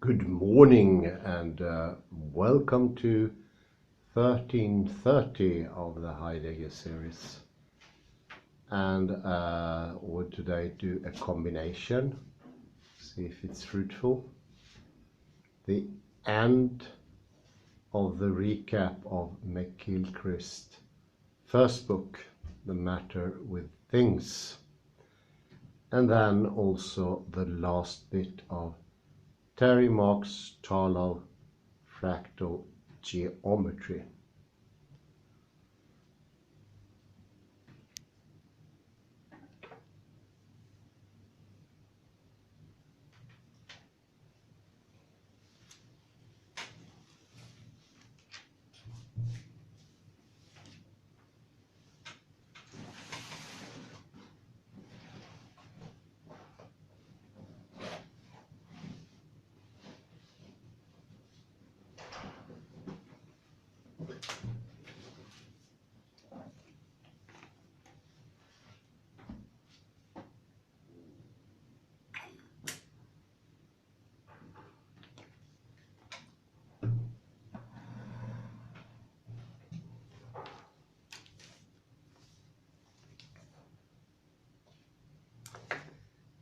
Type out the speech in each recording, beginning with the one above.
Good morning and welcome to 1330 of the Heidegger series. And we'll today do a combination, see if it's fruitful. The end of the recap of McGilchrist first book, The Matter with Things. And then also the last bit of Terry Marks-Tarlow fractal geometry.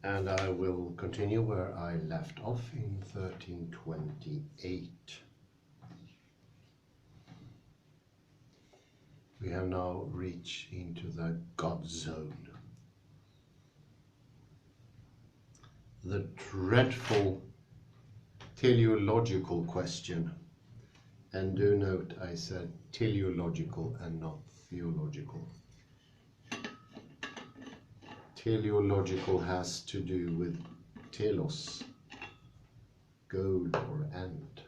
And I will continue where I left off in 1328. We have now reached into the God zone. The dreadful teleological question. And do note I said teleological and not theological. Teleological has to do with telos, goal or end.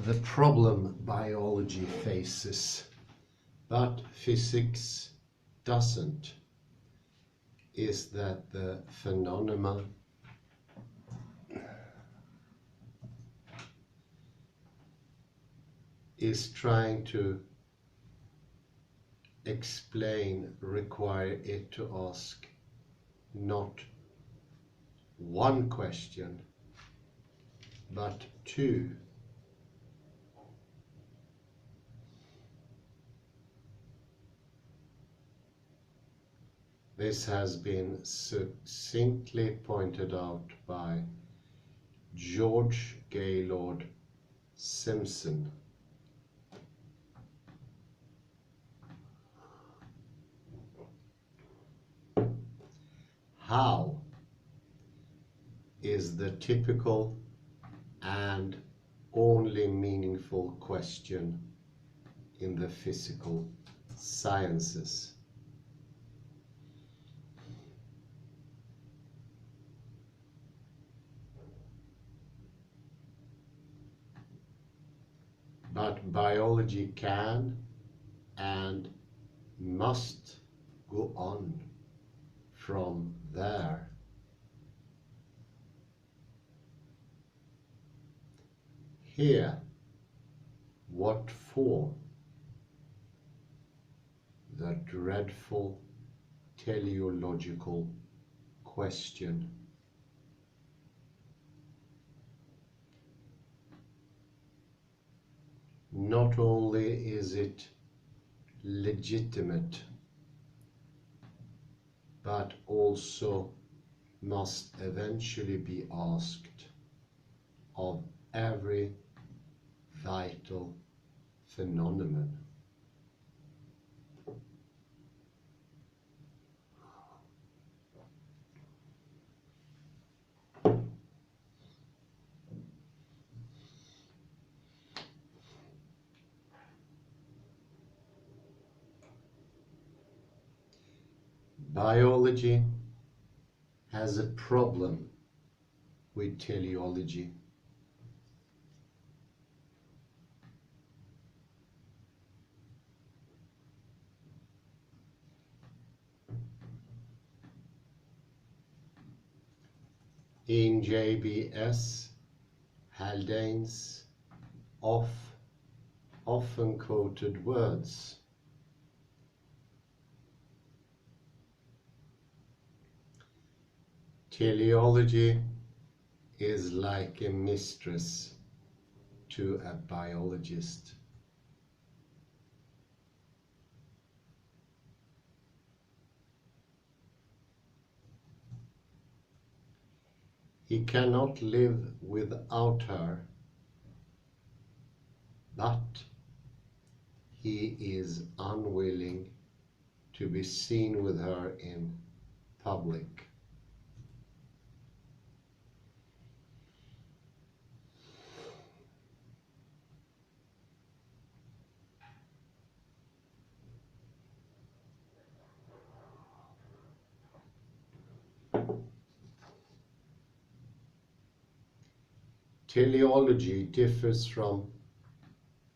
The problem biology faces, but physics doesn't, is that the phenomena is trying to explain, require it to ask not one question, but two. This has been succinctly pointed out by George Gaylord Simpson. How is the typical and only meaningful question in the physical sciences. But biology can and must go on from there. Here, what for? The dreadful teleological question. Not only is it legitimate, but also must eventually be asked of every vital phenomenon. Biology has a problem with teleology. in JBS Haldane's often quoted words. Teleology is like a mistress to a biologist. He cannot live without her, but he is unwilling to be seen with her in public. Teleology differs from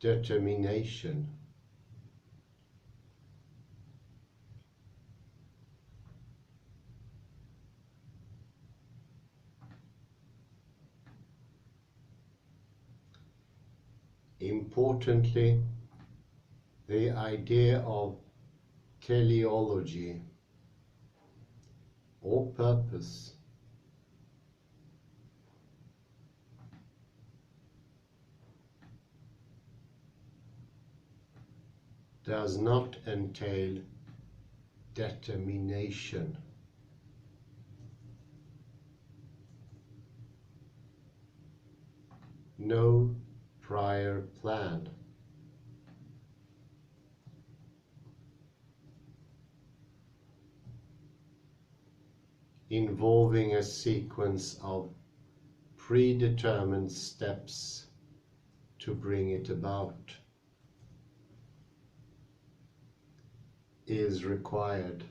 determination. Importantly, the idea of teleology or purpose does not entail determination. No prior plan. Involving a sequence of predetermined steps to bring it about is required.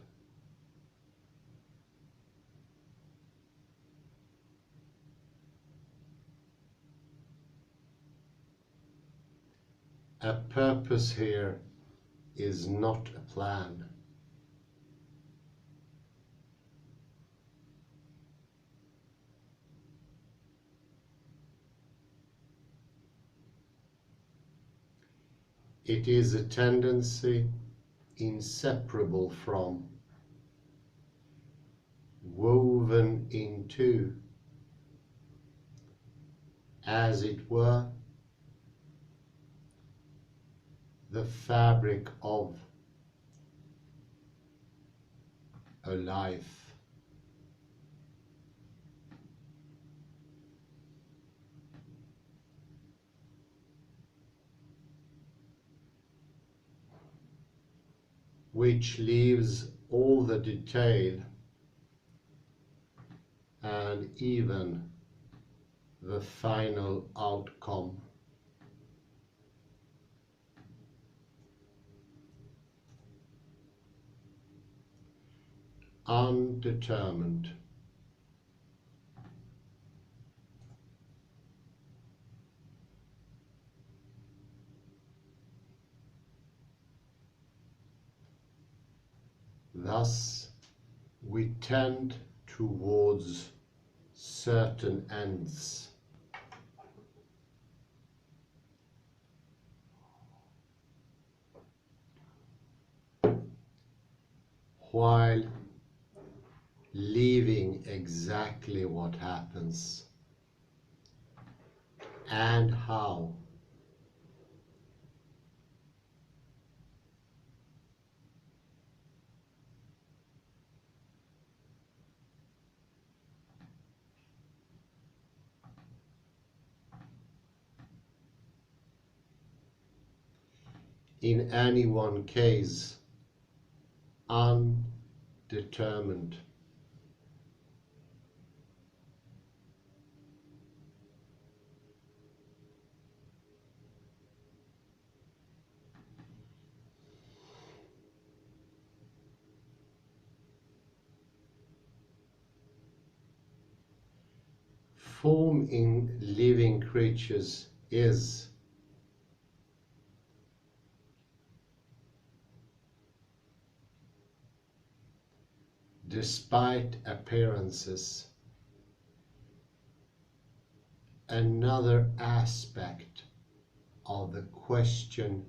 A purpose here is not a plan. It is a tendency inseparable from, woven into, as it were, the fabric of a life. Which leaves all the detail and even the final outcome undetermined. Thus, we tend towards certain ends. While leaving exactly what happens and how in any one case undetermined. Form in living creatures is, despite appearances, another aspect of the question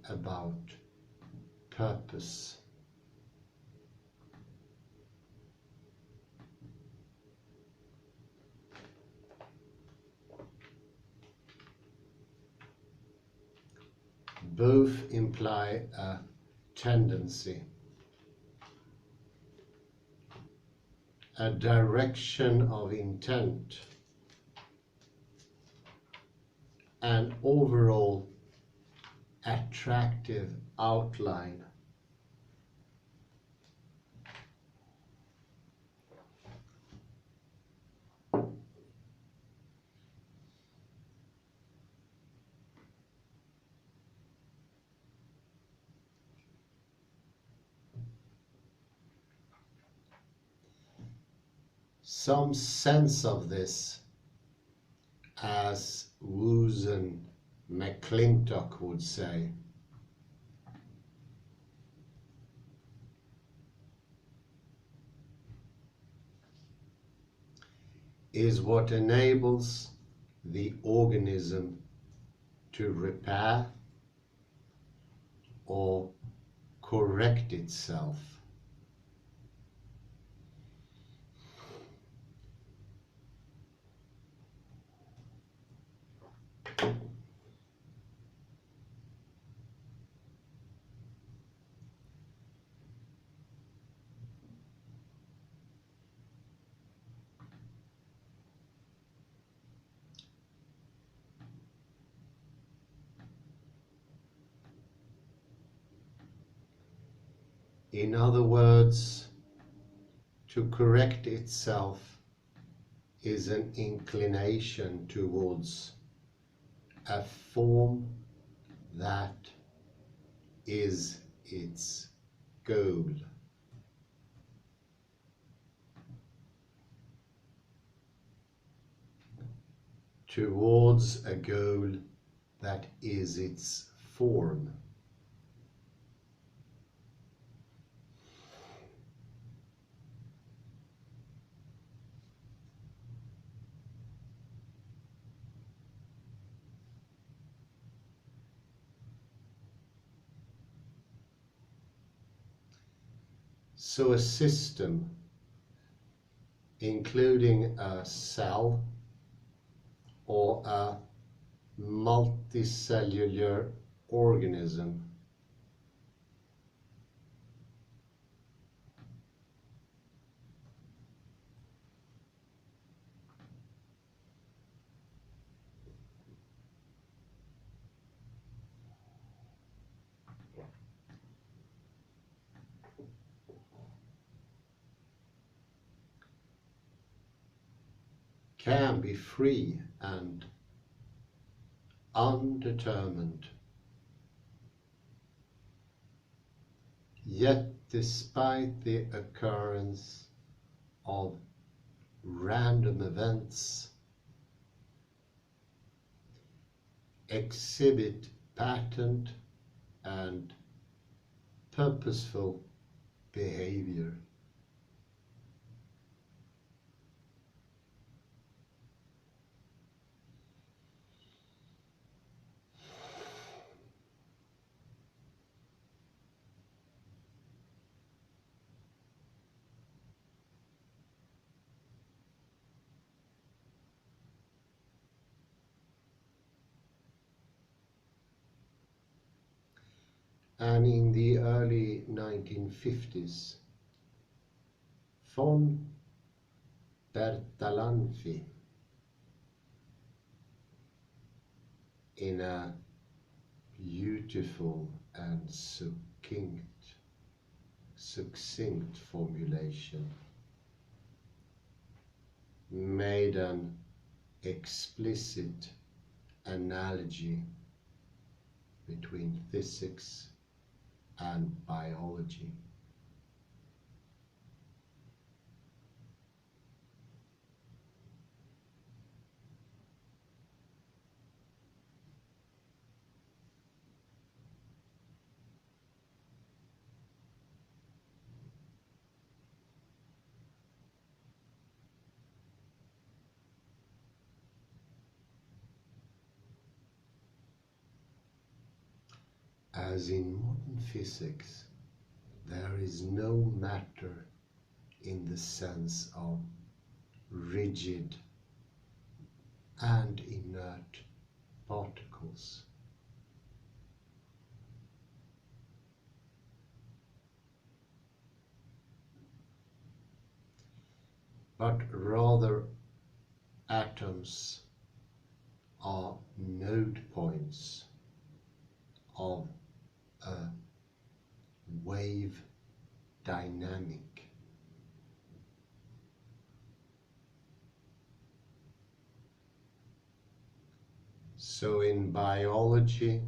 about purpose. Both imply a tendency, a direction of intent, an overall attractive outline. Some sense of this, as Woos and McClintock would say, is what enables the organism to repair or correct itself. In other words, to correct itself is an inclination towards a form that is its goal. Towards a goal that is its form. So a system, including a cell or a multicellular organism, can be free and undetermined. Yet, despite the occurrence of random events, exhibit patterned and purposeful behavior. And in the early 1950s, von Bertalanffy, in a beautiful and succinct formulation, made an explicit analogy between physics and biology. as in modern physics, there is no matter in the sense of rigid and inert particles. But rather atoms are node points of a wave dynamic. So in biology,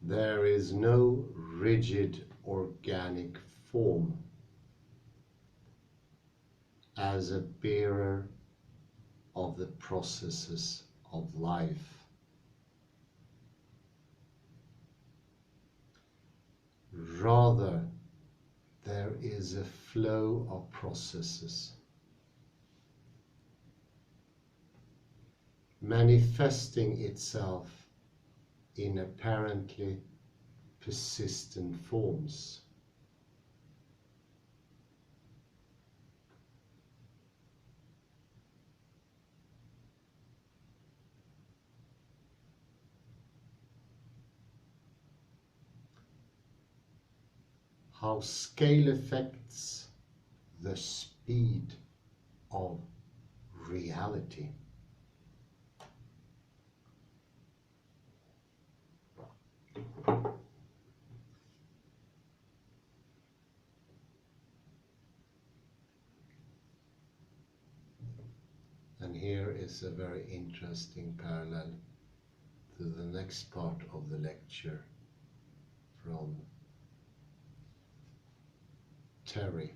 there is no rigid organic form as a bearer of the processes of life. Rather, there is a flow of processes manifesting itself in apparently persistent forms. How scale affects the speed of reality. And here is a very interesting parallel to the next part of the lecture from Terry.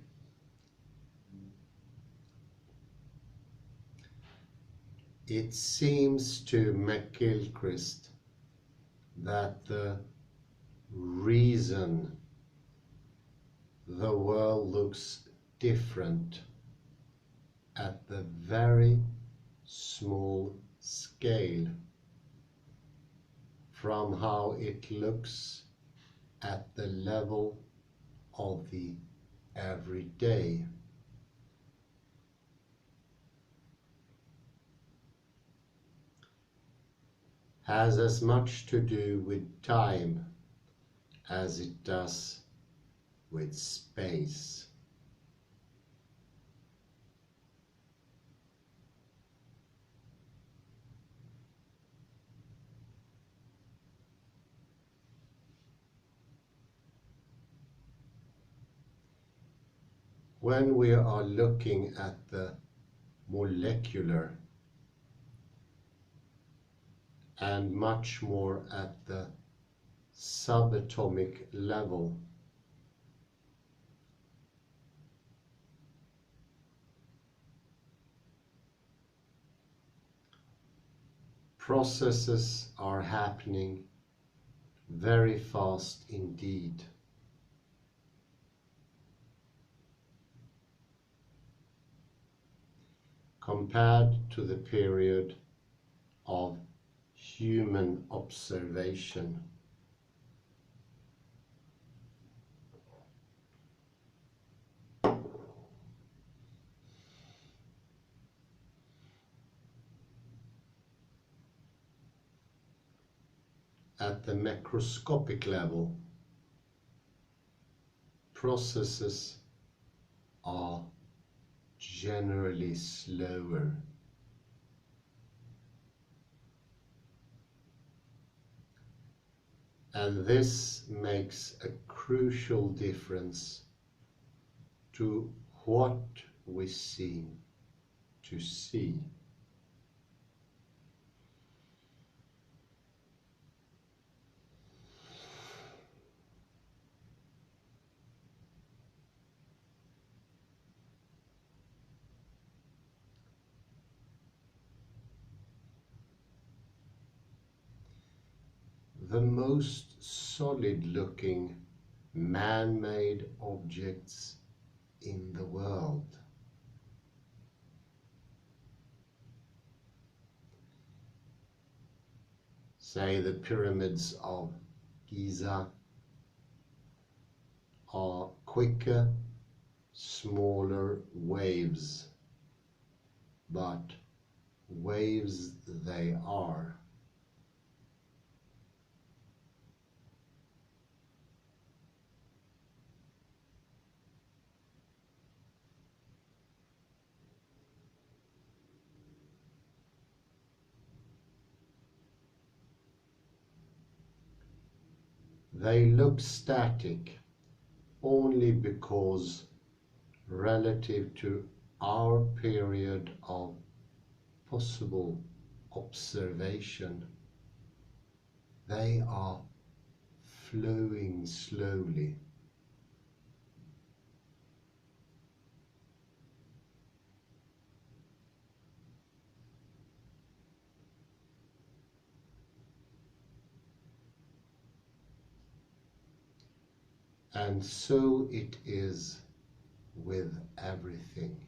It seems to McGilchrist that the reason the world looks different at the very small scale from how it looks at the level of the everyday has as much to do with time as it does with space. When we are looking at the molecular and much more at the subatomic level, processes are happening very fast indeed. Compared to the period of human observation. At the macroscopic level, processes are generally slower. And this makes a crucial difference to what we seem to see. The most solid-looking man-made objects in the world say the pyramids of Giza, are quicker, smaller waves, but waves they are. They look static only because, relative to our period of possible observation, they are flowing slowly. And so it is with everything.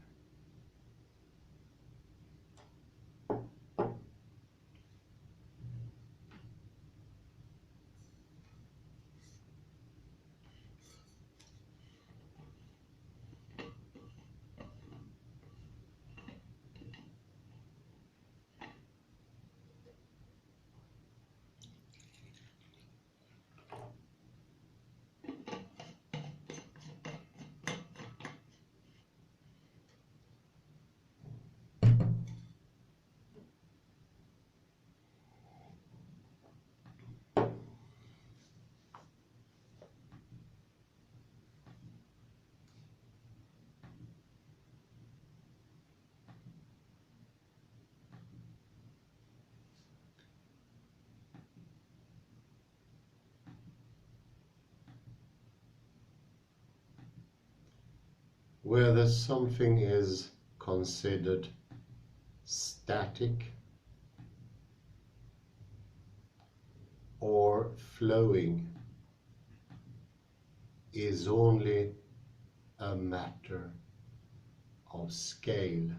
Whether something is considered static or flowing is only a matter of scale.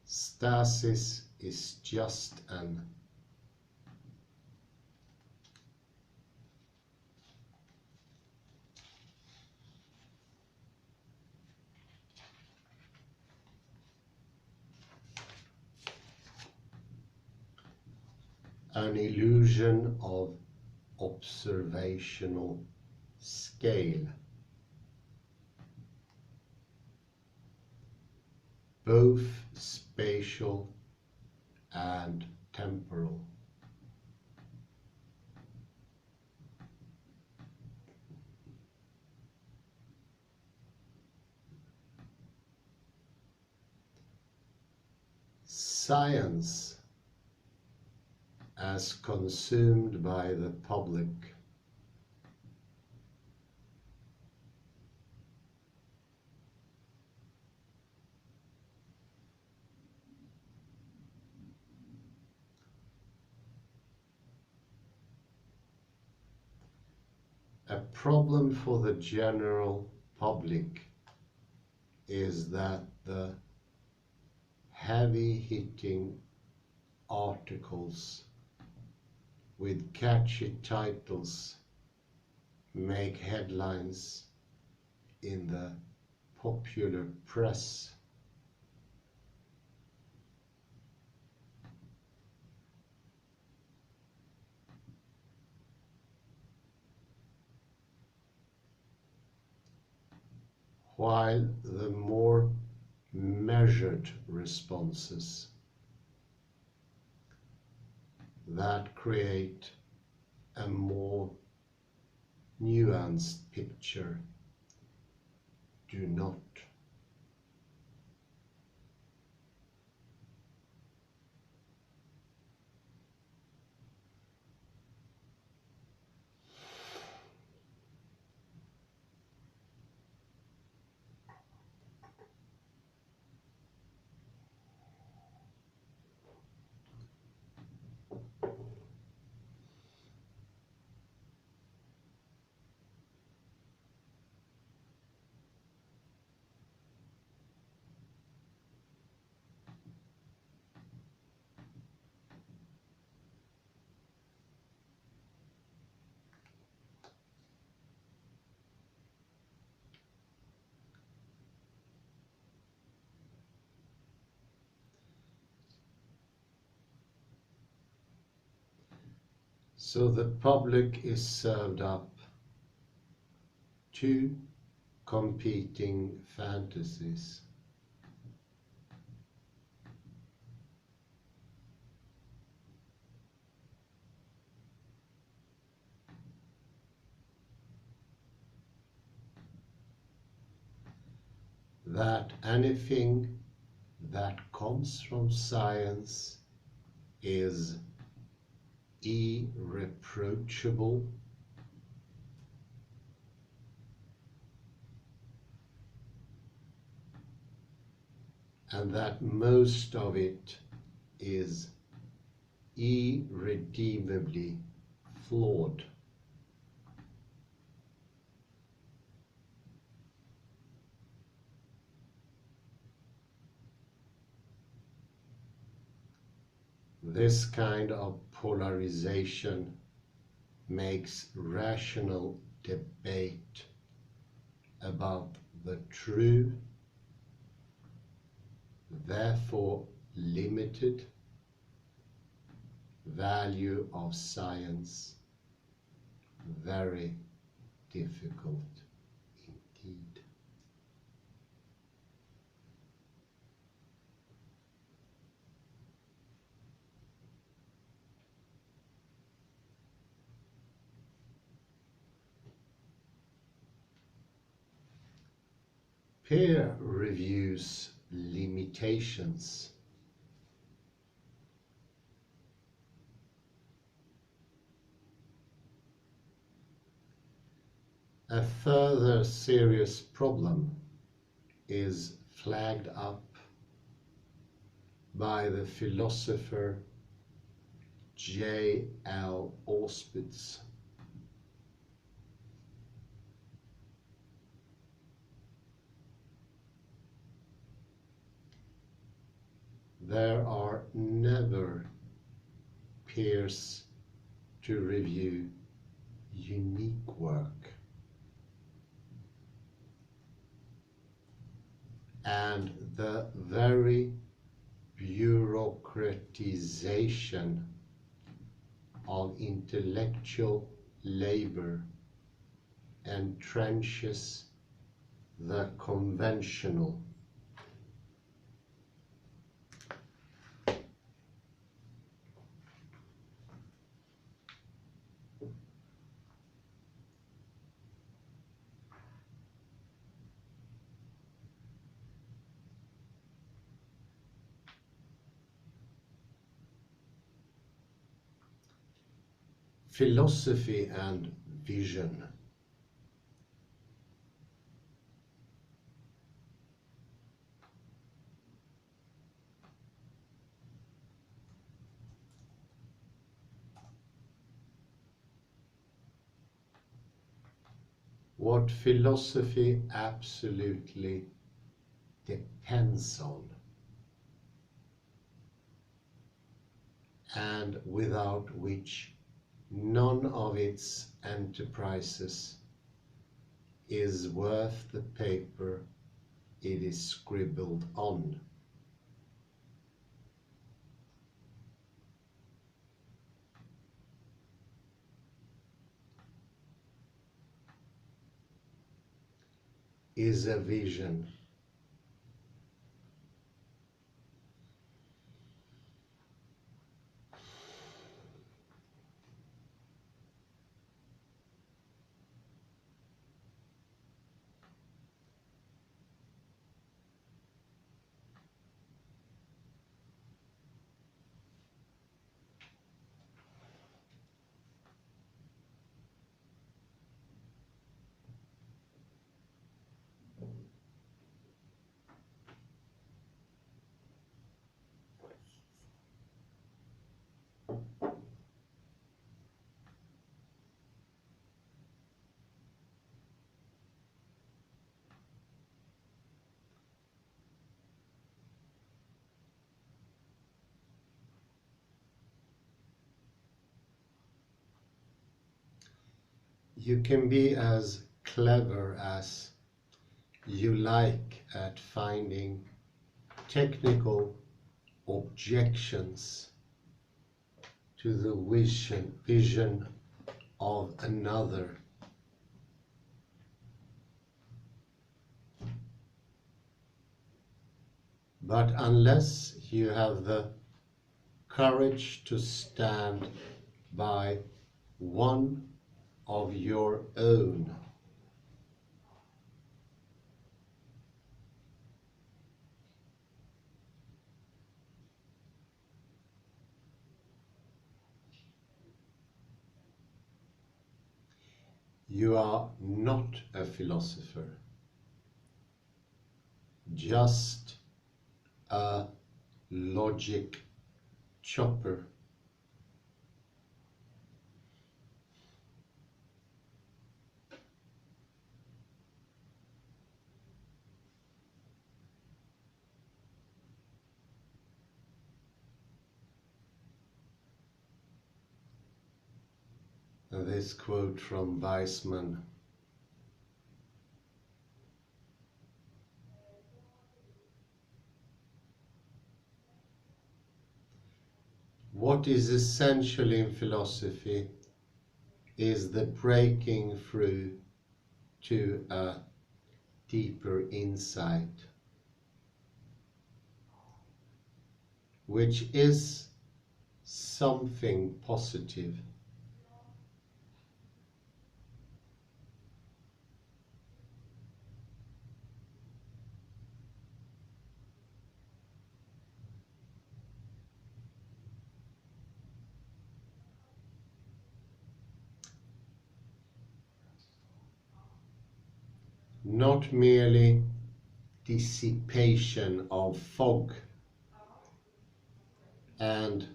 Stasis is just an illusion of observational scale, both spatial and temporal. Science, as consumed by the public, a problem for the general public is that the heavy-hitting articles with catchy titles make headlines in the popular press. While the more measured responses that create a more nuanced picture do not. So the public is served up two competing fantasies. That anything that comes from science is irreproachable, and that most of it is irredeemably flawed. This kind of polarization makes rational debate about the true, therefore limited, value of science very difficult indeed. Peer reviews limitations. A further serious problem is flagged up by the philosopher Jes Oliphant. There are never peers to review unique work, and the very bureaucratization of intellectual labor entrenches the conventional. Philosophy and vision. What philosophy absolutely depends on, and without which none of its enterprises is worth the paper it is scribbled on. Is a vision. You can be as clever as you like at finding technical objections to the vision of another. But unless you have the courage to stand by one of your own, you are not a philosopher, just a logic chopper. This quote from Weissman. What is essential in philosophy is the breaking through to a deeper insight, which is something positive. Not merely dissipation of fog and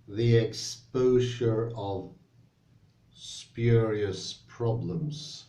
the exposure of spurious problems.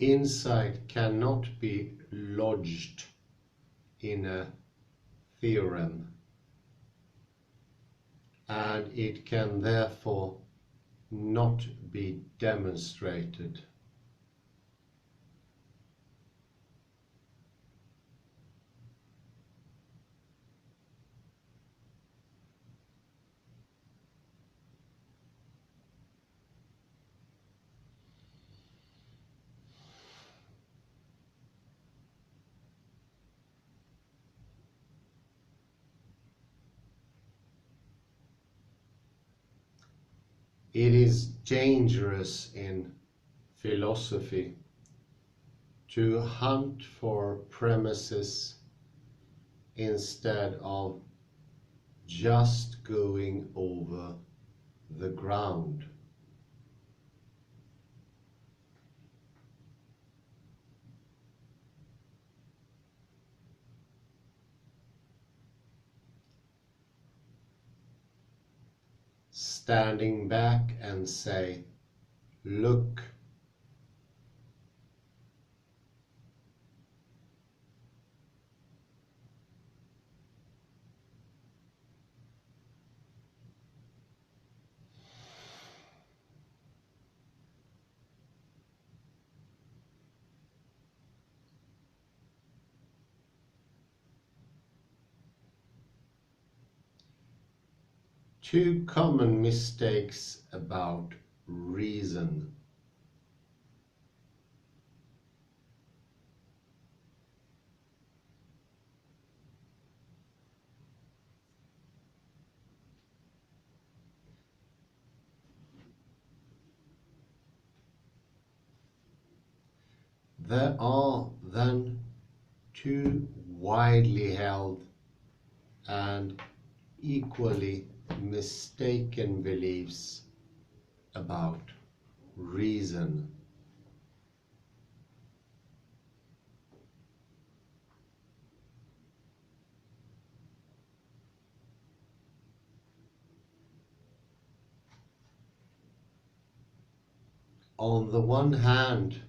Insight cannot be lodged in a theorem, and it can therefore not be demonstrated. It is dangerous in philosophy to hunt for premises instead of just going over the ground. Standing back and say, look, two common mistakes about reason. There are then two widely held and equally mistaken beliefs about reason. On the one hand,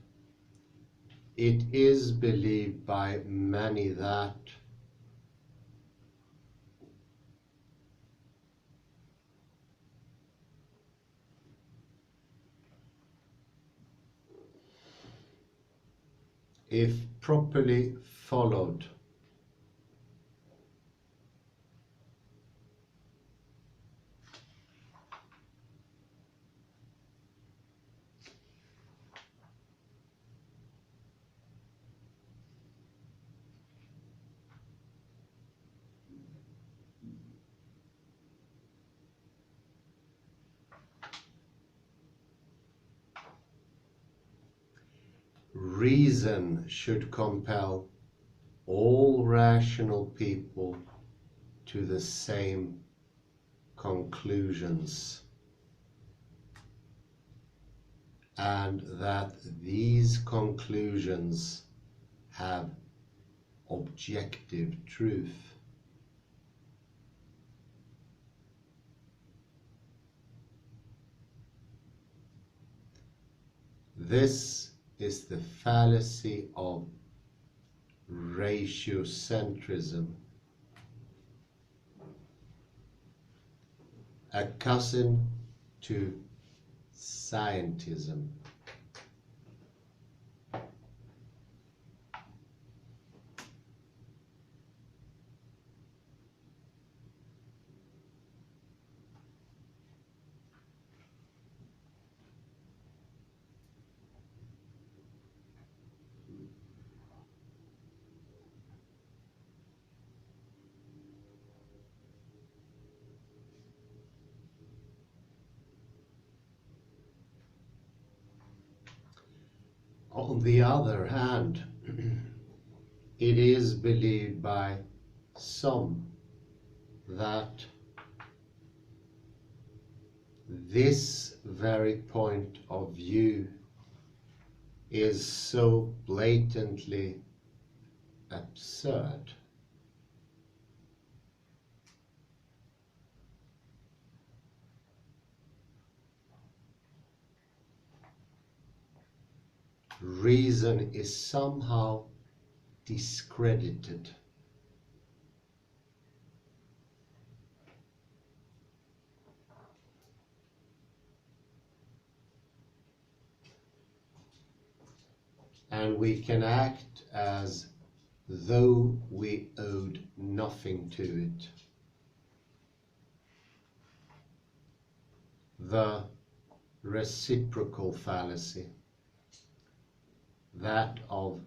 it is believed by many that if properly followed, reason should compel all rational people to the same conclusions, and that these conclusions have objective truth. This is the fallacy of ratiocentrism, a cousin to scientism. On the other hand, it is believed by some that this very point of view is so blatantly absurd reason is somehow discredited. And we can act as though we owed nothing to it. The reciprocal fallacy, that of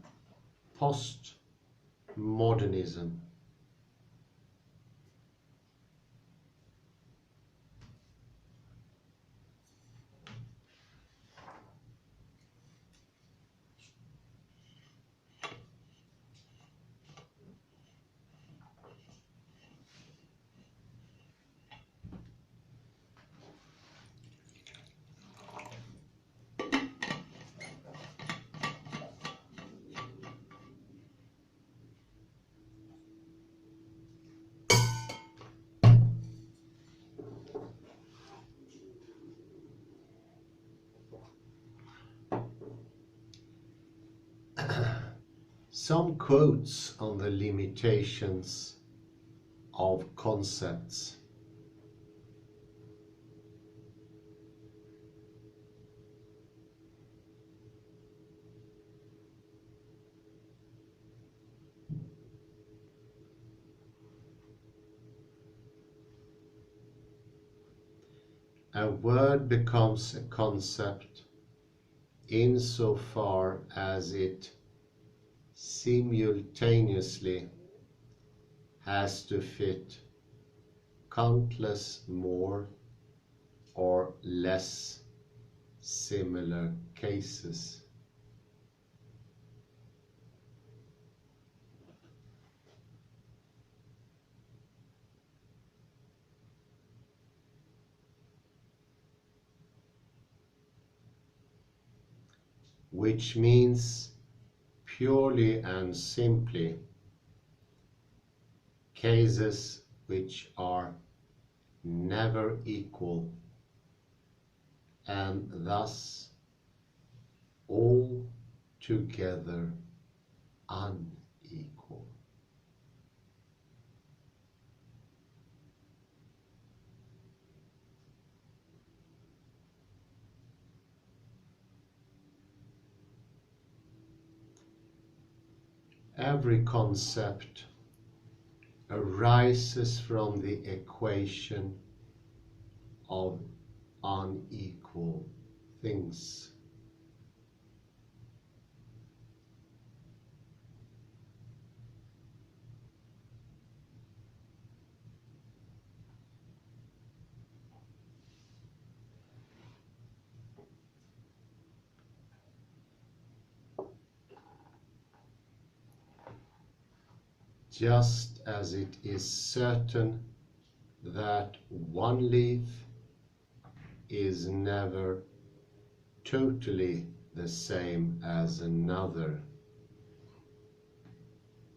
postmodernism. Some quotes on the limitations of concepts. A word becomes a concept insofar as it simultaneously has to fit countless more or less similar cases. which means purely and simply cases which are never equal and thus altogether unequal. Every concept arises from the equation of unequal things. Just as it is certain that one leaf is never totally the same as another,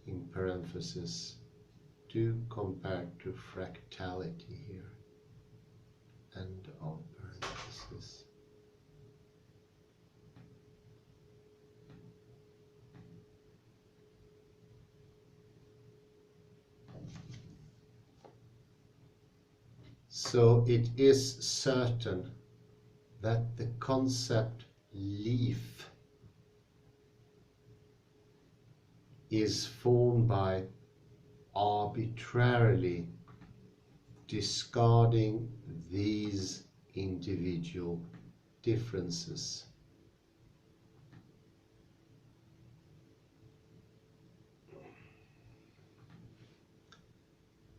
in parenthesis, do compare to fractality here, end of parenthesis. So it is certain that the concept leaf is formed by arbitrarily discarding these individual differences.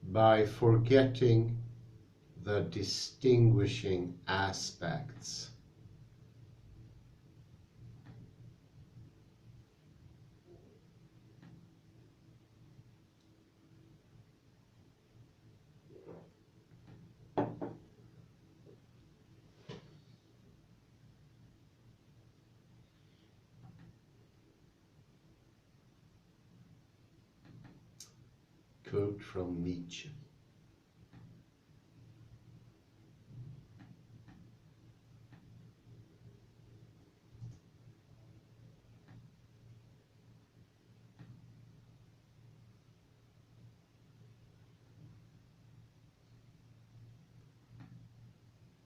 By forgetting the distinguishing aspects. Quote from Nietzsche.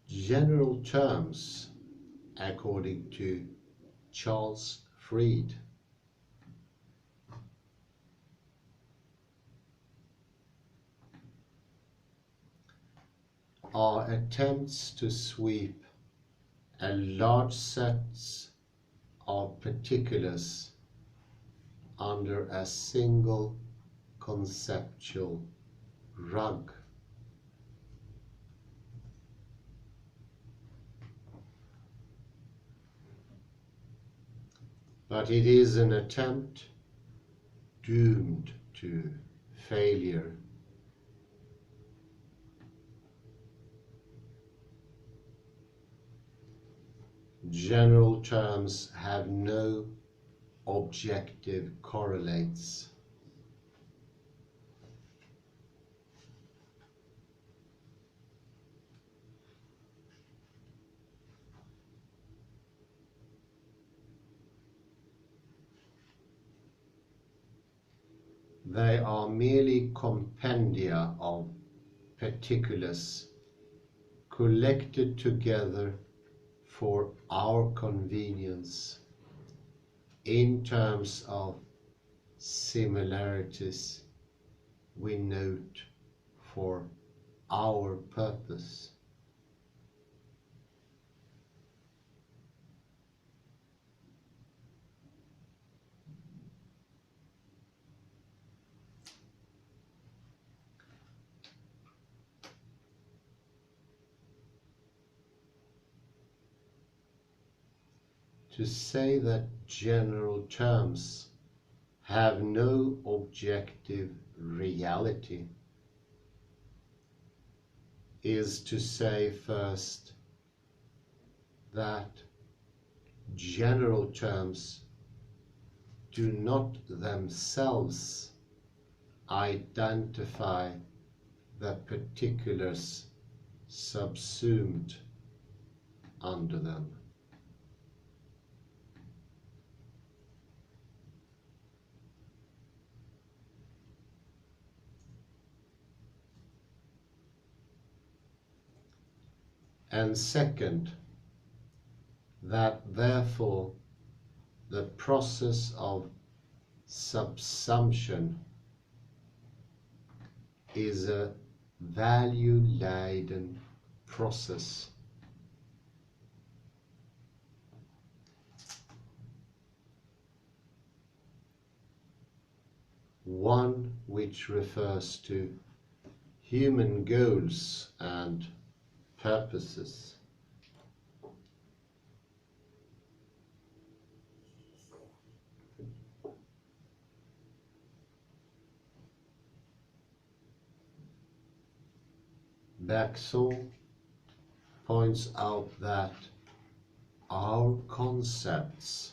General terms, according to Charles Fried, are attempts to sweep a large set of particulars under a single conceptual rug. But it is an attempt doomed to failure. General terms have no objective correlates. They are merely compendia of particulars collected together for our convenience in terms of similarities we note for our purpose. To say that general terms have no objective reality is to say first that general terms do not themselves identify the particulars subsumed under them. And second, that therefore the process of subsumption is a value-laden process. One which refers to human goals and purposes. Bergson points out that our concepts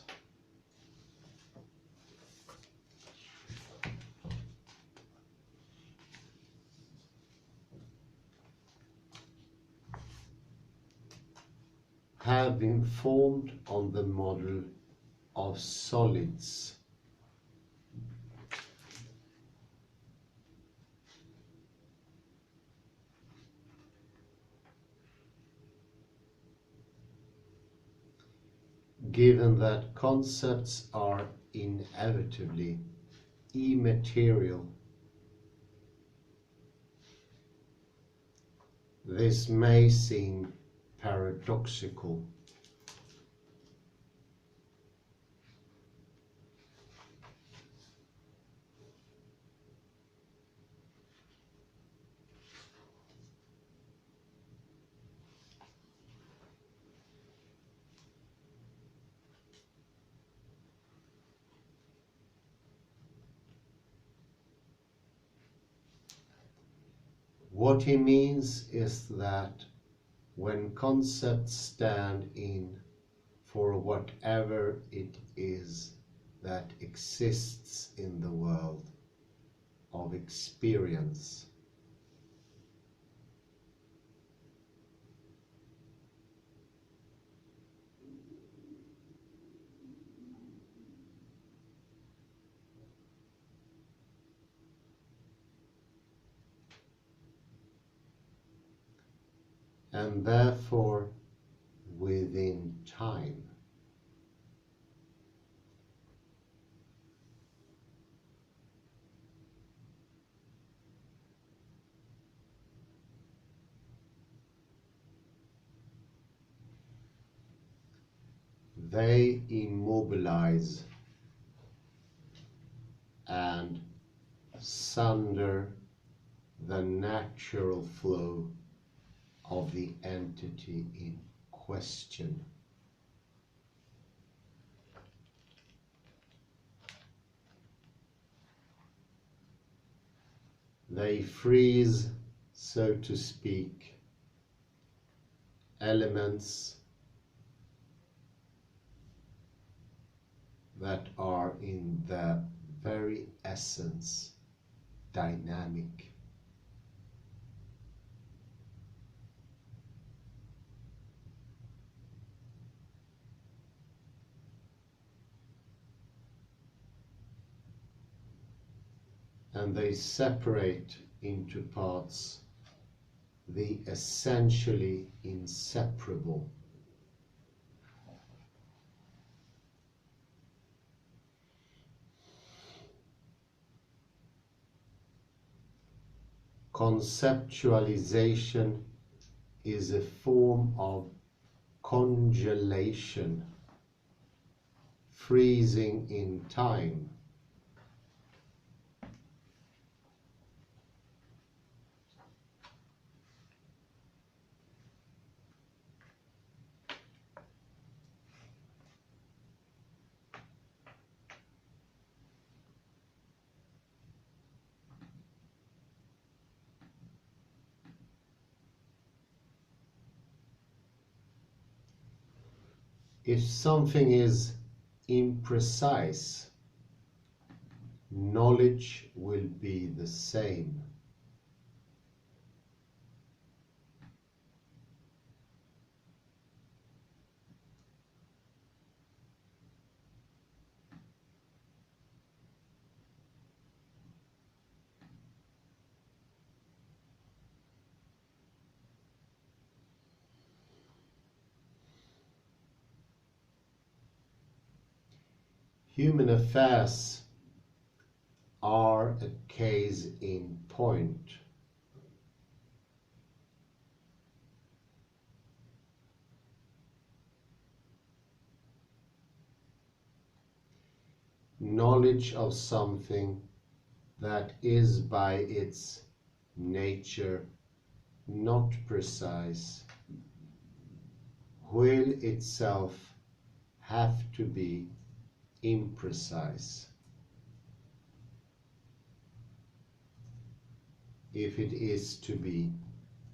have been formed on the model of solids. Given that concepts are inevitably immaterial, this may seem paradoxical. What he means is that when concepts stand in for whatever it is that exists in the world of experience, and therefore within time. They immobilize and sunder the natural flow of the entity in question. They freeze, so to speak, elements that are in their very essence dynamic. And they separate into parts the essentially inseparable. Conceptualization is a form of congelation, freezing in time. If something is imprecise, knowledge will be the same. Human affairs are a case in point. Knowledge of something that is by its nature not precise will itself have to be imprecise if it is to be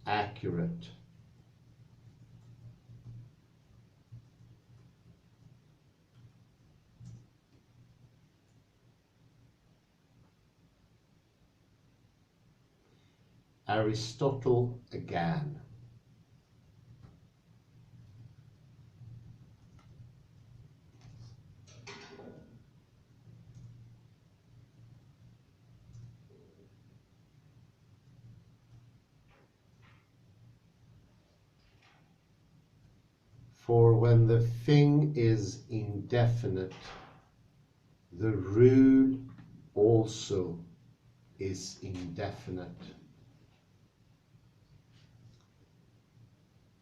accurate. Aristotle again. For when the thing is indefinite, the rule also is indefinite.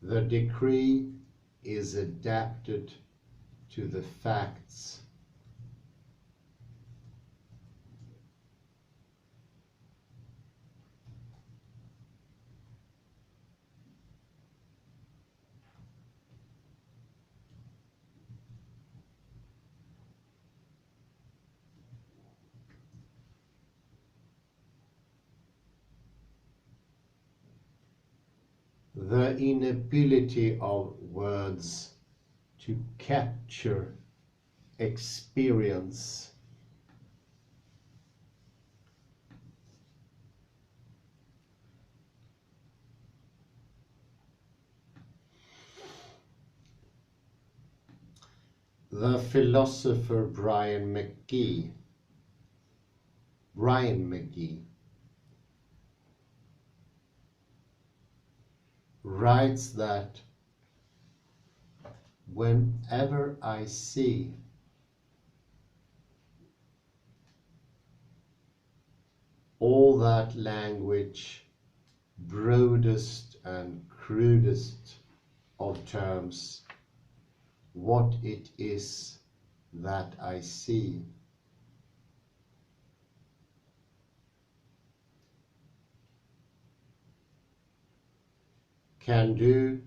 The decree is adapted to the facts. The inability of words to capture experience the philosopher Brian McGee writes that whenever I see all that language, broadest and crudest of terms, what it is that I see, can do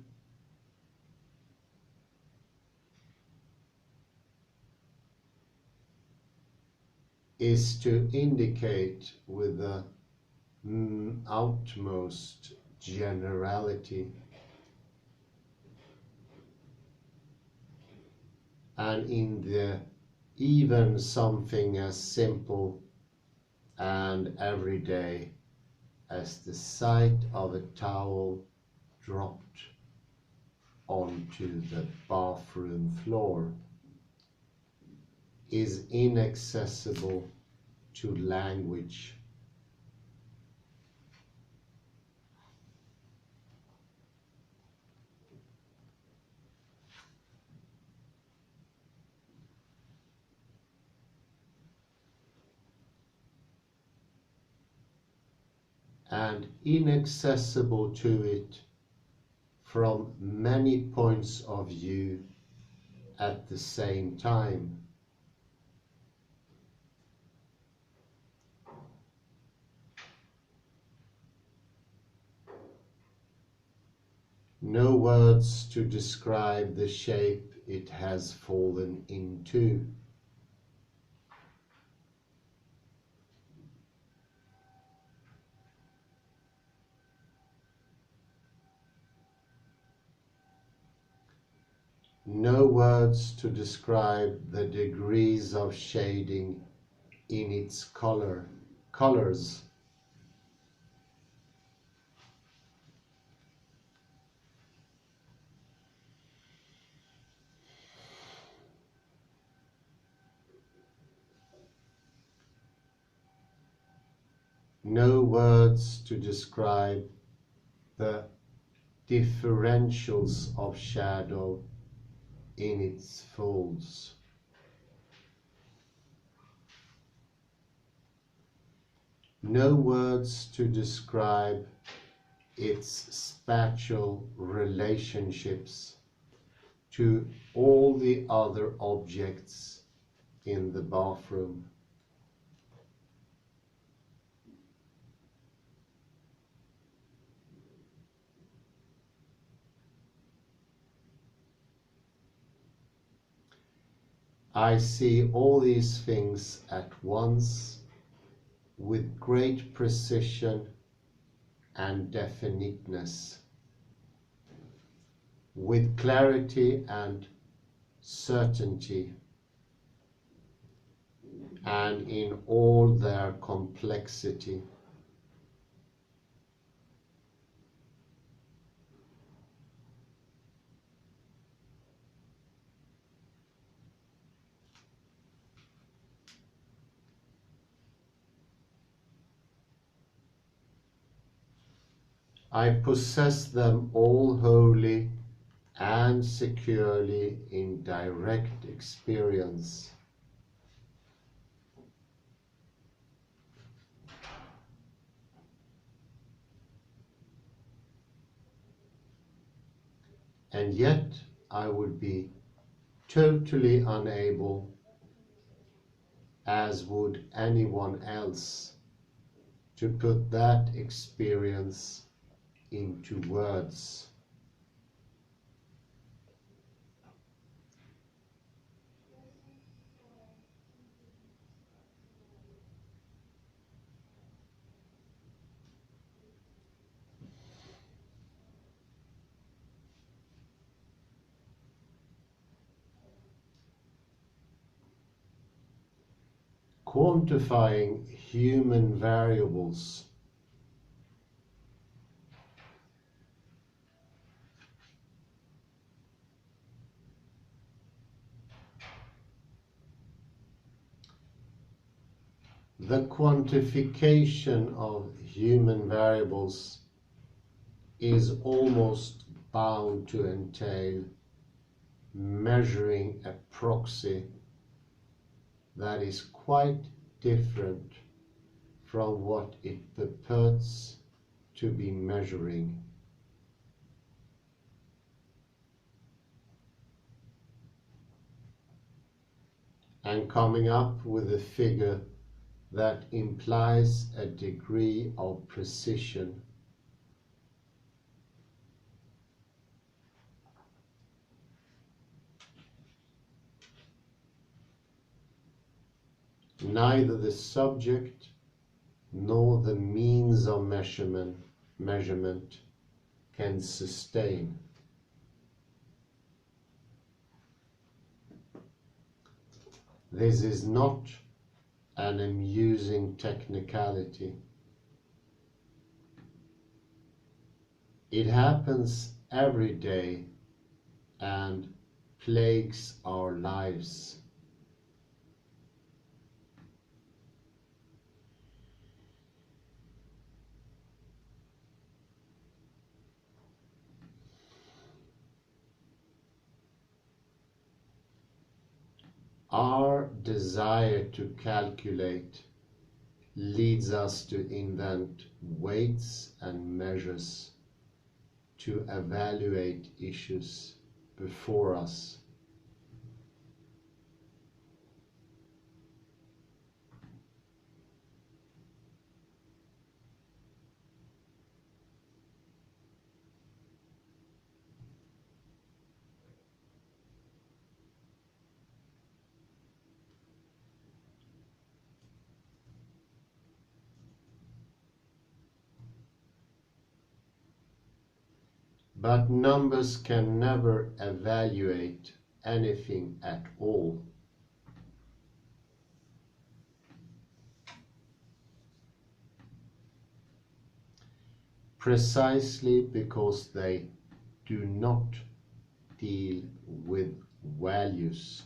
is to indicate with the utmost generality and in the even something as simple and everyday as the sight of a towel dropped onto the bathroom floor is inaccessible to language. And inaccessible to it from many points of view at the same time. No words to describe the shape it has fallen into. No words to describe the degrees of shading in its colors. No words to describe the differentials of shadow in its folds. No words to describe its spatial relationships to all the other objects in the bathroom. I see all these things at once with great precision and definiteness, with clarity and certainty, and in all their complexity. I possess them all wholly and securely in direct experience. And yet I would be totally unable, as would anyone else, to put that experience into words. Quantifying human variables. The quantification of human variables is almost bound to entail measuring a proxy that is quite different from what it purports to be measuring. And coming up with a figure that implies a degree of precision. Neither the subject nor the means of measurement can sustain. This is not an amusing technicality. It happens every day and plagues our lives. Our desire to calculate leads us to invent weights and measures to evaluate issues before us. But numbers can never evaluate anything at all. Precisely because they do not deal with values.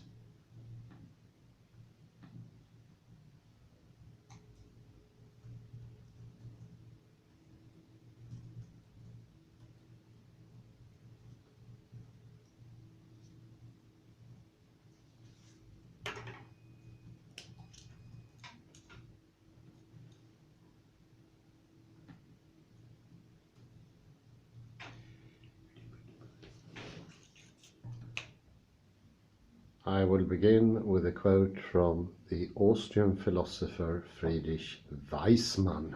I will begin with a quote from the Austrian philosopher Friedrich Waismann.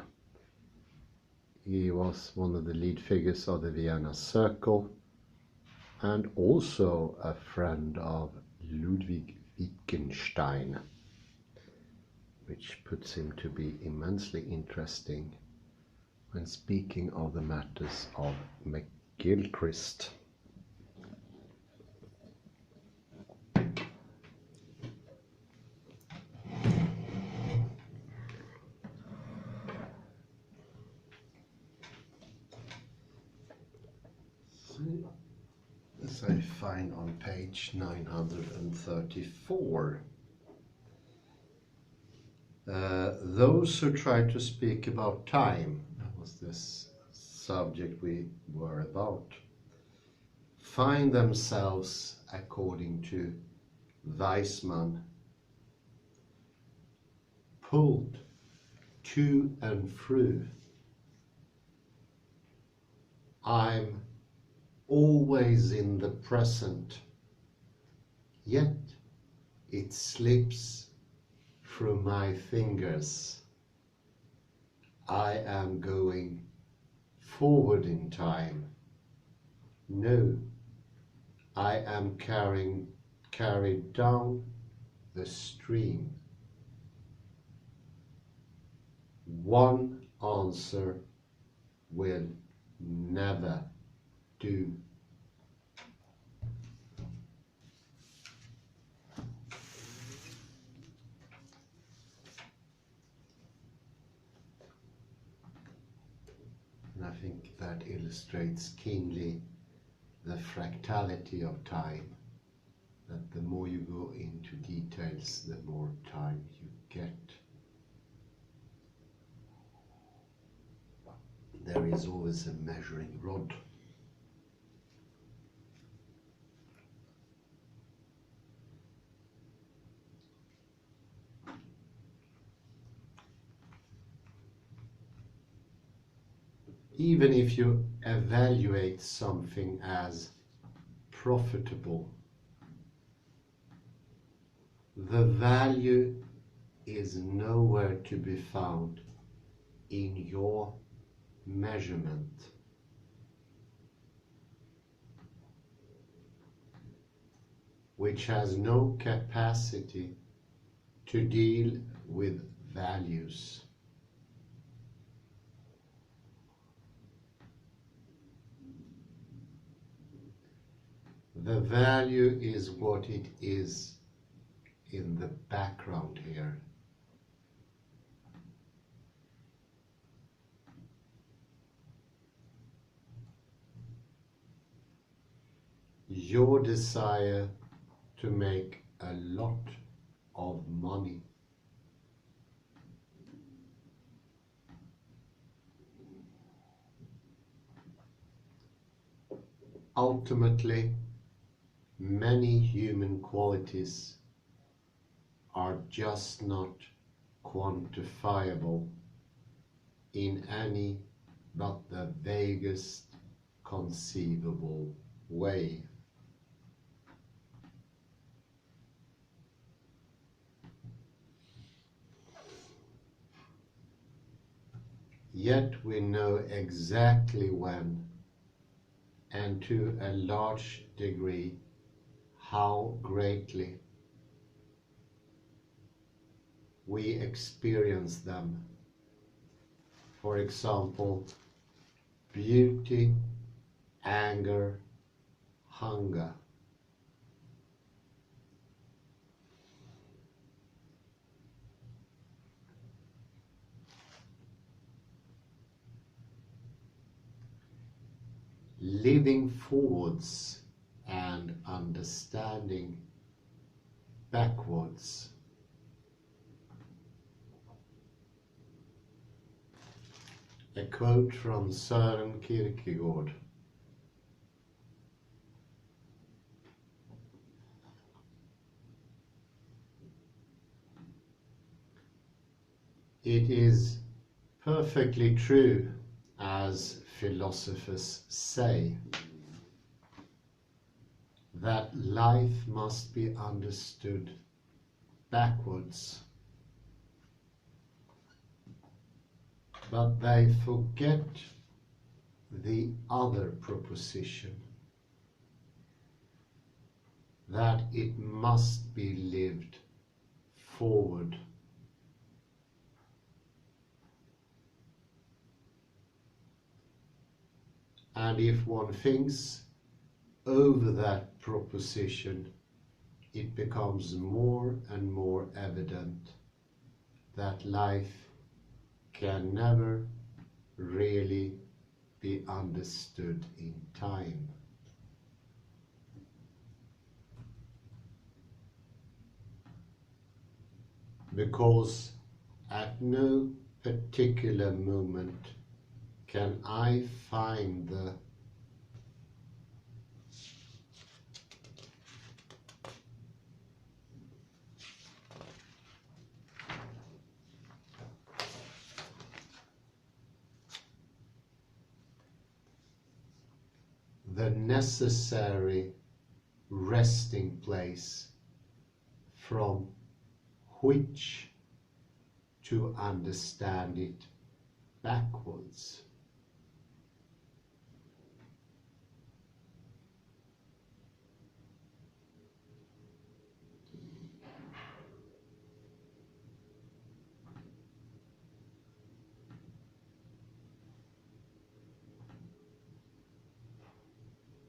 He was one of the lead figures of the Vienna Circle and also a friend of Ludwig Wittgenstein, which puts him to be immensely interesting when speaking of the matters of McGilchrist. As I find on page 934. Those who try to speak about time, that was this subject we were about, find themselves, according to Waismann, pulled to and fro. I'm always in the present, yet it slips through my fingers. I am going forward in time. No, I am carried down the stream. One answer will never do. And I think that illustrates keenly the fractality of time, that the more you go into details, the more time you get. There is always a measuring rod. Even if you evaluate something as profitable, the value is nowhere to be found in your measurement. Which has no capacity to deal with values. The value is what it is in the background here. Your desire to make a lot of money. Ultimately, many human qualities are just not quantifiable in any but the vaguest conceivable way. Yet we know exactly when, and to a large degree, how greatly we experience them. For example, beauty anger, hunger. Living forwards and understanding backwards. A quote from Søren Kierkegaard. It is perfectly true, as philosophers say, that life must be understood backwards. But they forget the other proposition, that it must be lived forward. And if one thinks over that proposition, it becomes more and more evident that life can never really be understood in time. Because at no particular moment can I find the necessary resting place from which to understand it backwards.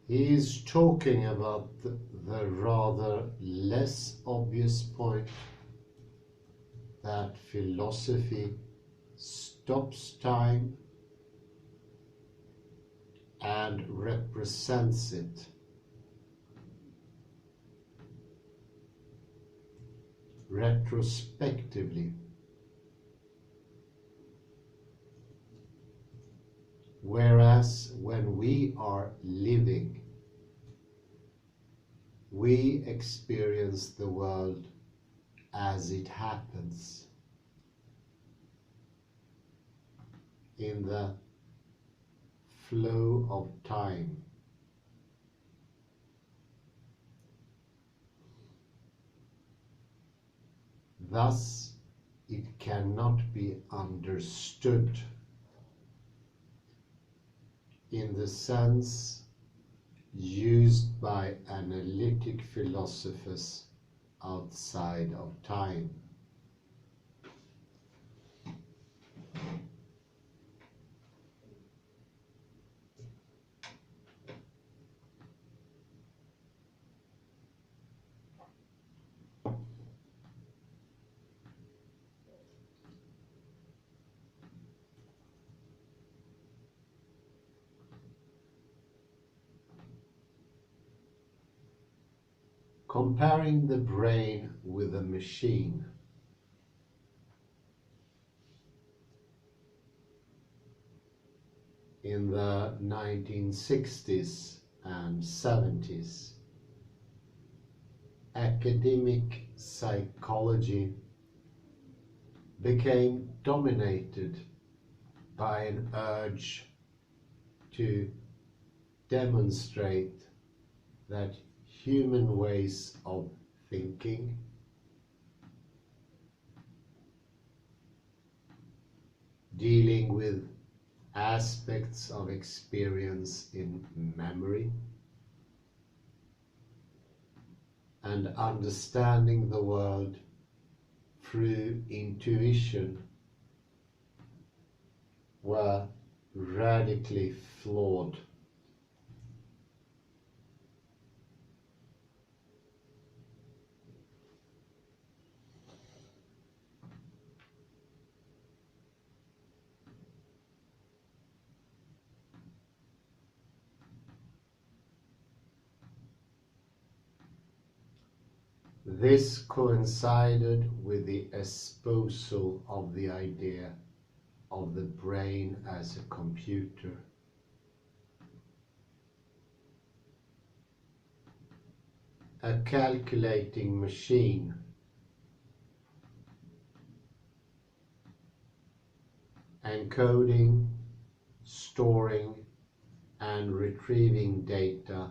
He is talking about the rather less obvious point that philosophy stops time and represents it. Retrospectively, whereas when we are living, we experience the world as it happens, in the flow of time. Thus, it cannot be understood in the sense used by analytic philosophers outside of time. Comparing the brain with a machine. In the 1960s and 70s, academic psychology became dominated by an urge to demonstrate that human ways of thinking, dealing with aspects of experience in memory, and understanding the world through intuition were radically flawed. This coincided with the espousal of the idea of the brain as a computer. A calculating machine, encoding, storing and retrieving data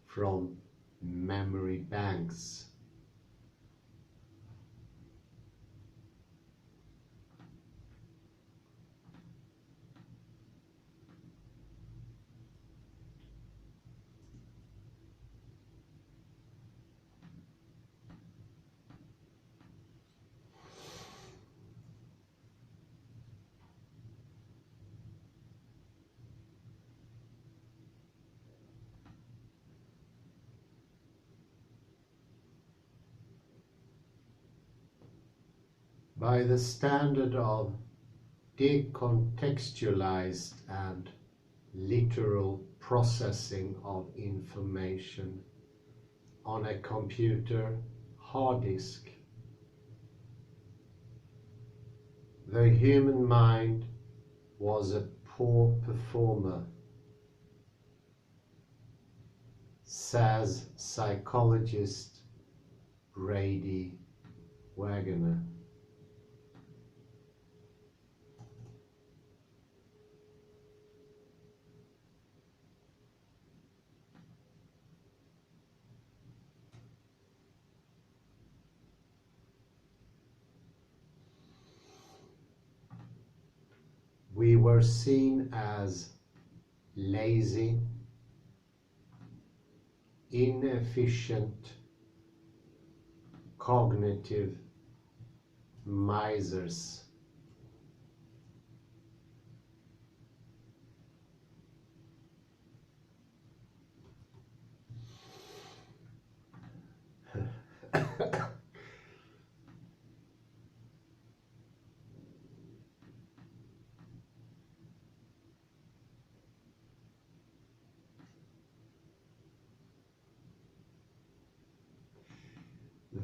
from memory banks. By the standard of decontextualized and literal processing of information on a computer hard disk, the human mind was a poor performer, says psychologist Brady Wagner. We were seen as lazy, inefficient, cognitive misers.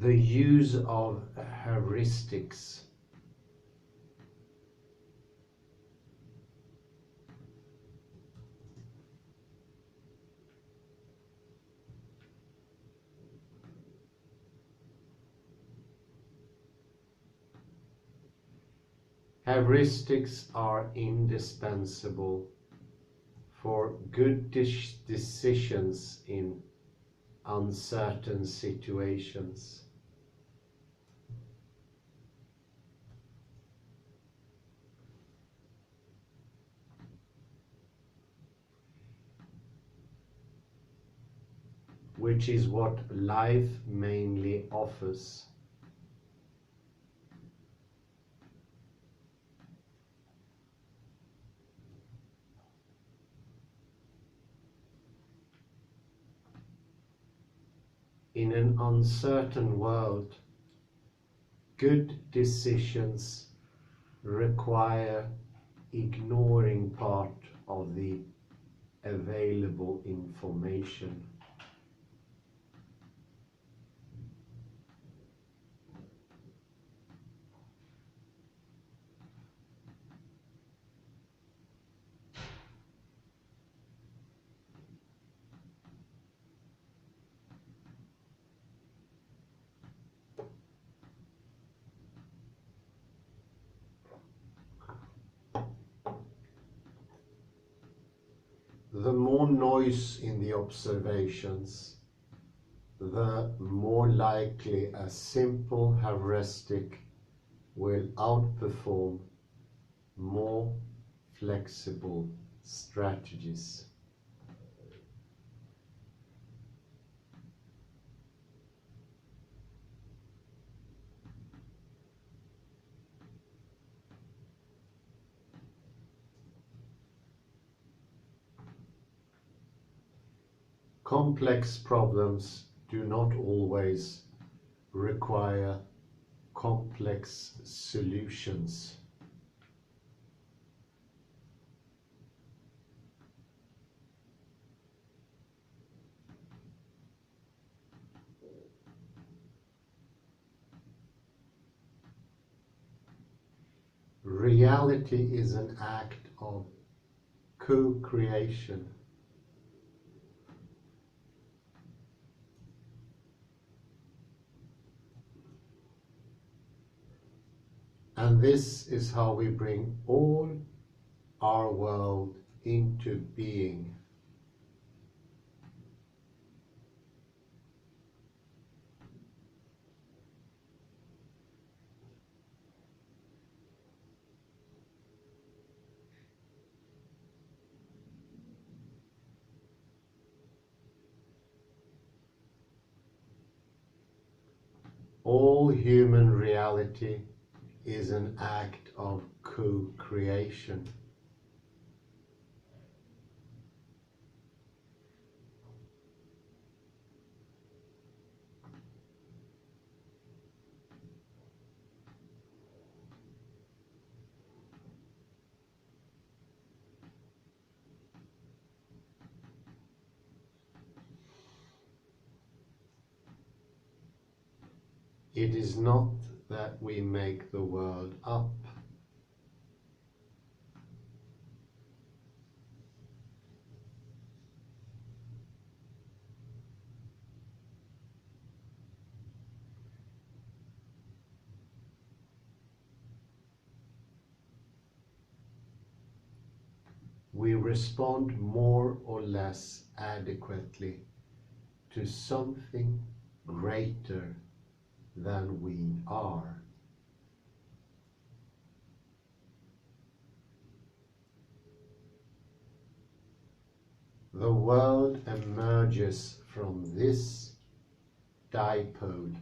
The use of heuristics. Heuristics are indispensable for good decisions in uncertain situations. Which is what life mainly offers. In an uncertain world, good decisions require ignoring part of the available information. The more noise in the observations, the more likely a simple heuristic will outperform more flexible strategies. Complex problems do not always require complex solutions. reality is an act of co-creation. And this is how we bring all our world into being. All human reality is an act of co-creation. It is not that we make the world up. We respond more or less adequately to something greater than we are. The world emerges from this dipole.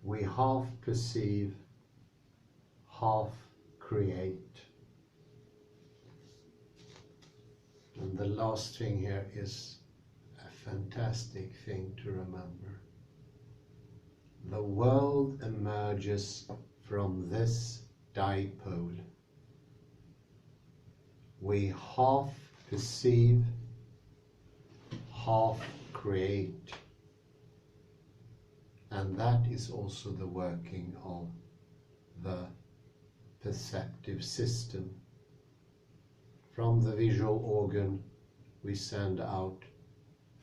We half perceive, half create. And the last thing here is a fantastic thing to remember. The world emerges from this dipole. We half perceive, half create. And that is also the working of the perceptive system. From the visual organ, we send out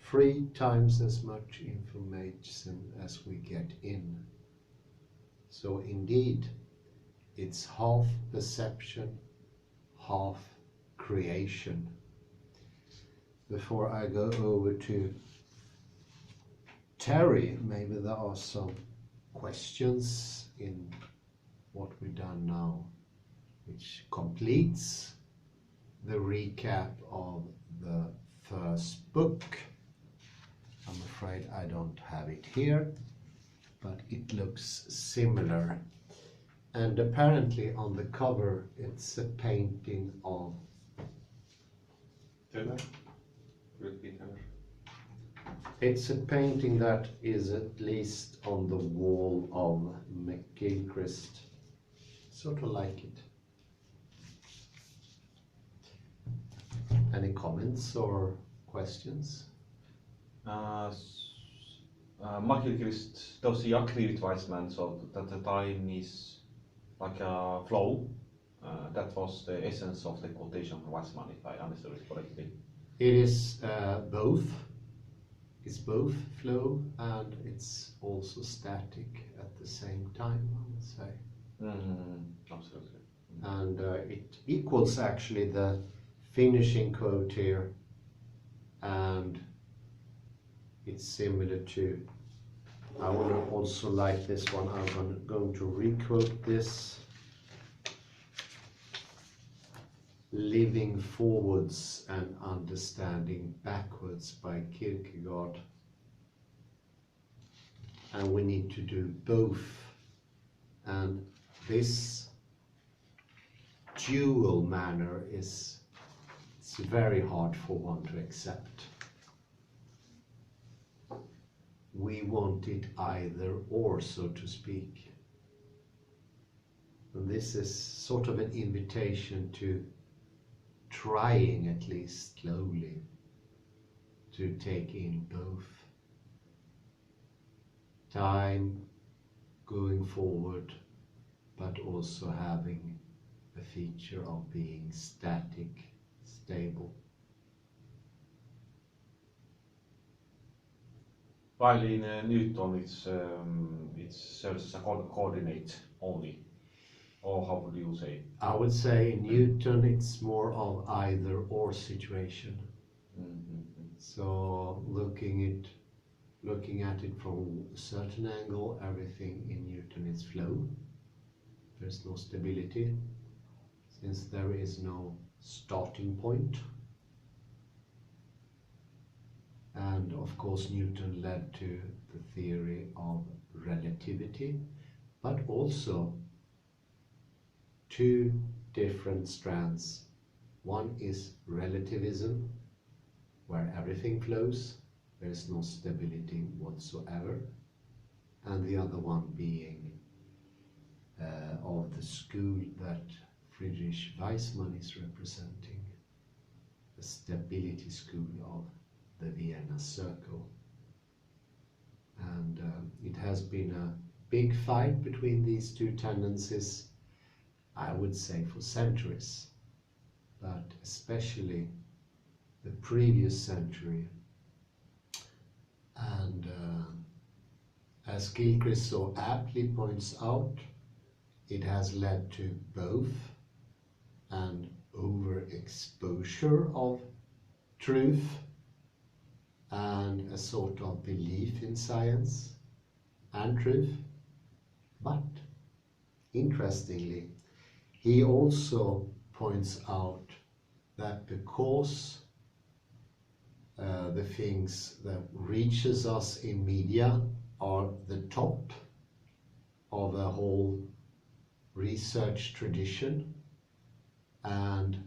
3 times as much information as we get in. So indeed, it's half perception, half creation. Before I go over to Terry, maybe there are some questions in what we've done now, which completes the recap of the first book. I'm afraid I don't have it here, but it looks similar. And apparently on the cover it's a painting of Taylor? It's a painting that is at least on the wall of McGilchrist. Sort of like it. Any comments or questions? McGilchrist does he agree with Weissman so that the time is like a flow? That was the essence of the quotation from Weissman, if I understood it correctly. It is both. It's both flow and it's also static at the same time, I would say. Absolutely. And it equals actually the finishing quote here, and it's similar to, I would also like this one. I'm going to re-quote this. Living forwards and understanding backwards by Kierkegaard. And we need to do both. And this dual manner it's very hard for one to accept. We want it either or, so to speak. And this is sort of an invitation to trying at least slowly to take in both time going forward, but also having a feature of being static, stable. While in Newton it serves as a coordinate only, or how would you say? I would say in Newton it's more of either or situation. So looking at it from a certain angle, everything in Newton is flow. There's no stability, since there is no starting point. And of course Newton led to the theory of relativity, but also two different strands. One is relativism, where everything flows, there is no stability whatsoever, and the other one being of the school that Friedrich Waismann is representing, the stability school of the Vienna Circle. And it has been a big fight between these two tendencies, I would say, for centuries, but especially the previous century. And as Gilchrist so aptly points out, it has led to both an overexposure of truth and a sort of belief in science and truth. But interestingly, he also points out that because the things that reaches us in media are the top of a whole research tradition, and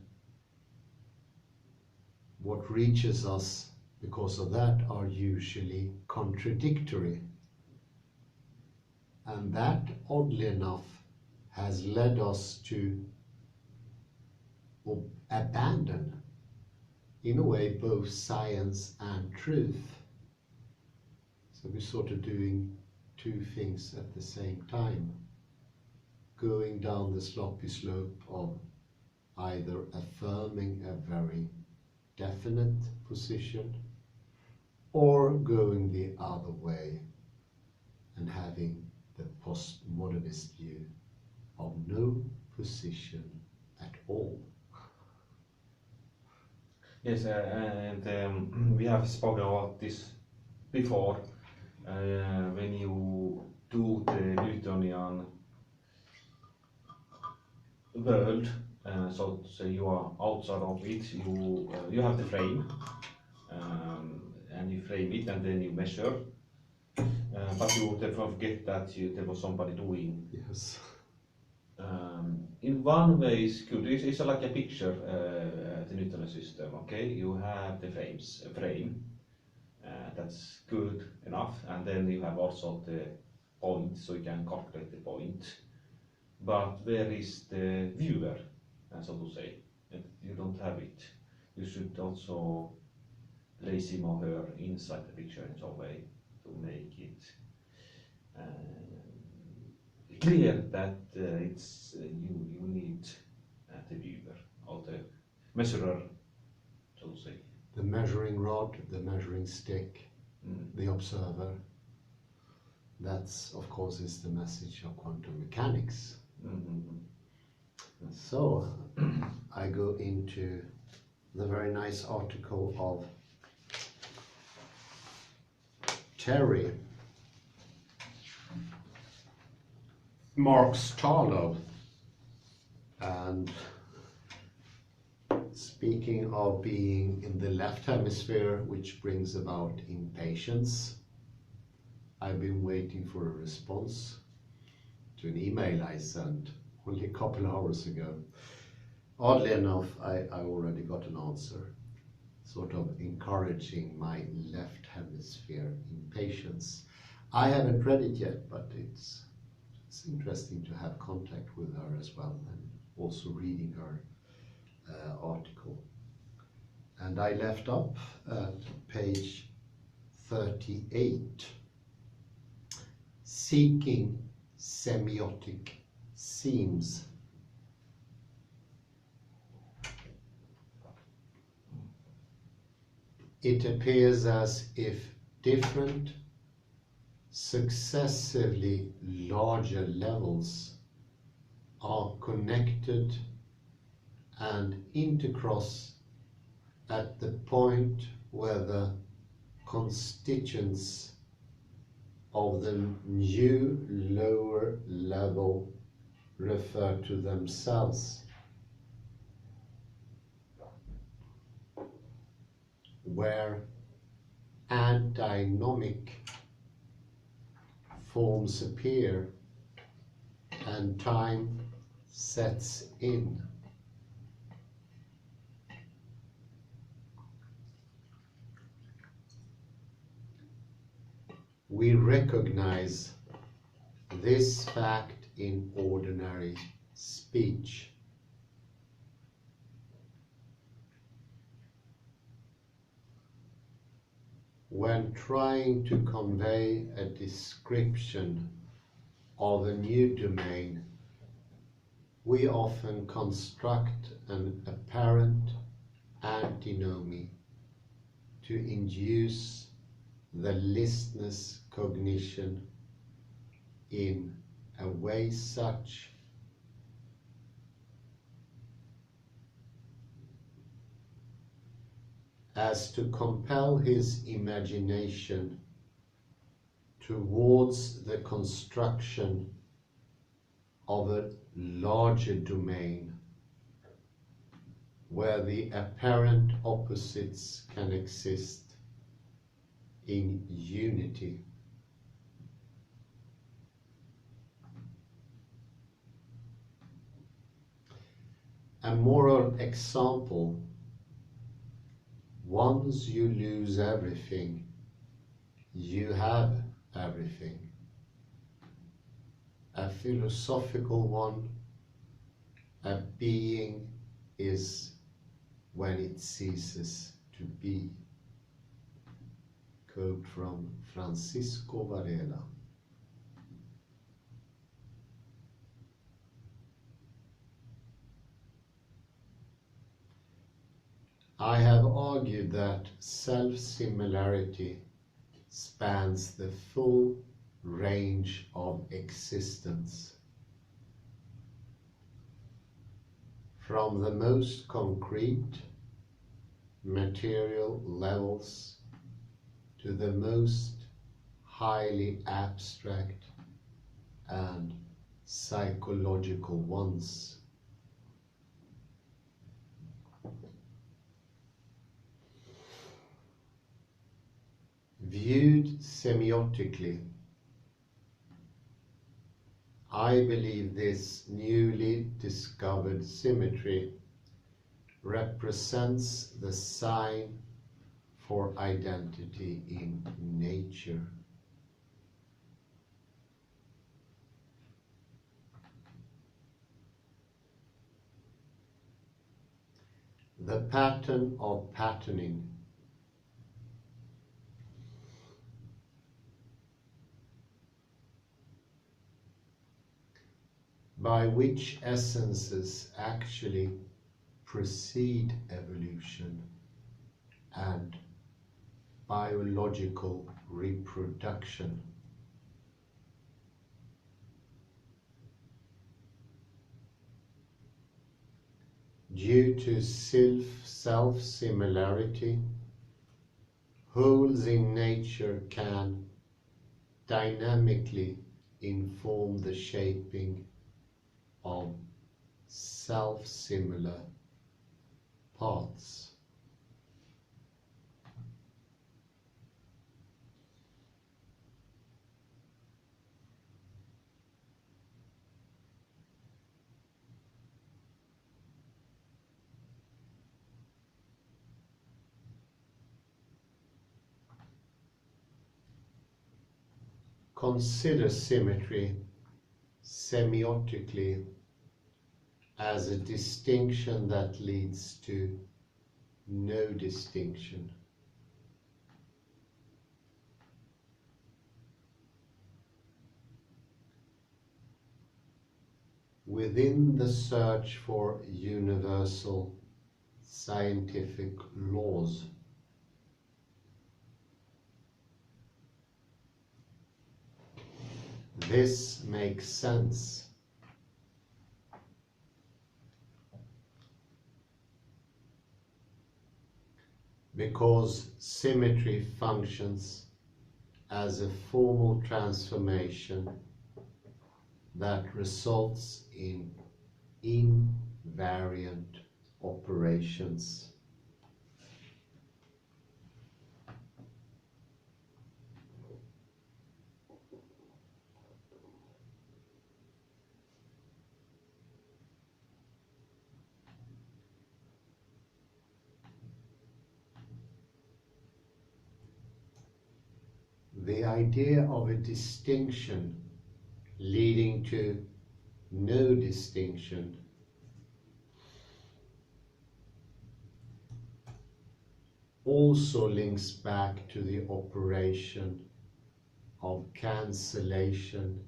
what reaches us because of that are usually contradictory. And that, oddly enough, has led us to abandon, in a way, both science and truth. So we're sort of doing two things at the same time, going down the sloppy slope of either affirming a very definite position or going the other way and having the postmodernist view of no position at all. Yes, and we have spoken about this before. When you do the Newtonian world, so to say, you are outside of it, you have the frame, and you frame it and then you measure, but you therefore forget that there was somebody doing. Yes. In one way it's good. It's like a picture, the Newtonian system. Okay, you have the frame, that's good enough, and then you have also the point, so you can calculate the point. But where is the viewer, so to say? You don't have it. You should also place him or her inside the picture in some way to make it clear that it's you need the viewer or the measurer, so to say. The measuring rod, the measuring stick, the observer. That's, of course, is the message of quantum mechanics. So I go into the very nice article of Terry Marks-Tarlow, and speaking of being in the left hemisphere, which brings about impatience, I've been waiting for a response to an email I sent only a couple of hours ago. Oddly enough, I already got an answer, sort of encouraging my left hemisphere impatience. I haven't read it yet, but it's interesting to have contact with her as well, and also reading her article. And I left up at page 38, seeking semiotic seams. It appears as if different, successively larger levels are connected and intercross at the point where the constituents of the new lower level refer to themselves, where antinomic forms appear and time sets in. We recognize this fact in ordinary speech. When trying to convey a description of a new domain, we often construct an apparent antinomy to induce the listener's cognition in a way such as to compel his imagination towards the construction of a larger domain where the apparent opposites can exist in unity. A moral example: once you lose everything, you have everything. A philosophical one: a being is when it ceases to be. Quote from Francisco Varela. I have argued that self-similarity spans the full range of existence, from the most concrete material levels to the most highly abstract and psychological ones. Viewed semiotically, I believe this newly discovered symmetry represents the sign for identity in nature. The pattern of patterning, by which essences actually precede evolution and biological reproduction. Due to self-similarity, wholes in nature can dynamically inform the shaping of self-similar parts. Consider symmetry semiotically as a distinction that leads to no distinction. Within the search for universal scientific laws, this makes sense. Because symmetry functions as a formal transformation that results in invariant operations. The idea of a distinction leading to no distinction also links back to the operation of cancellation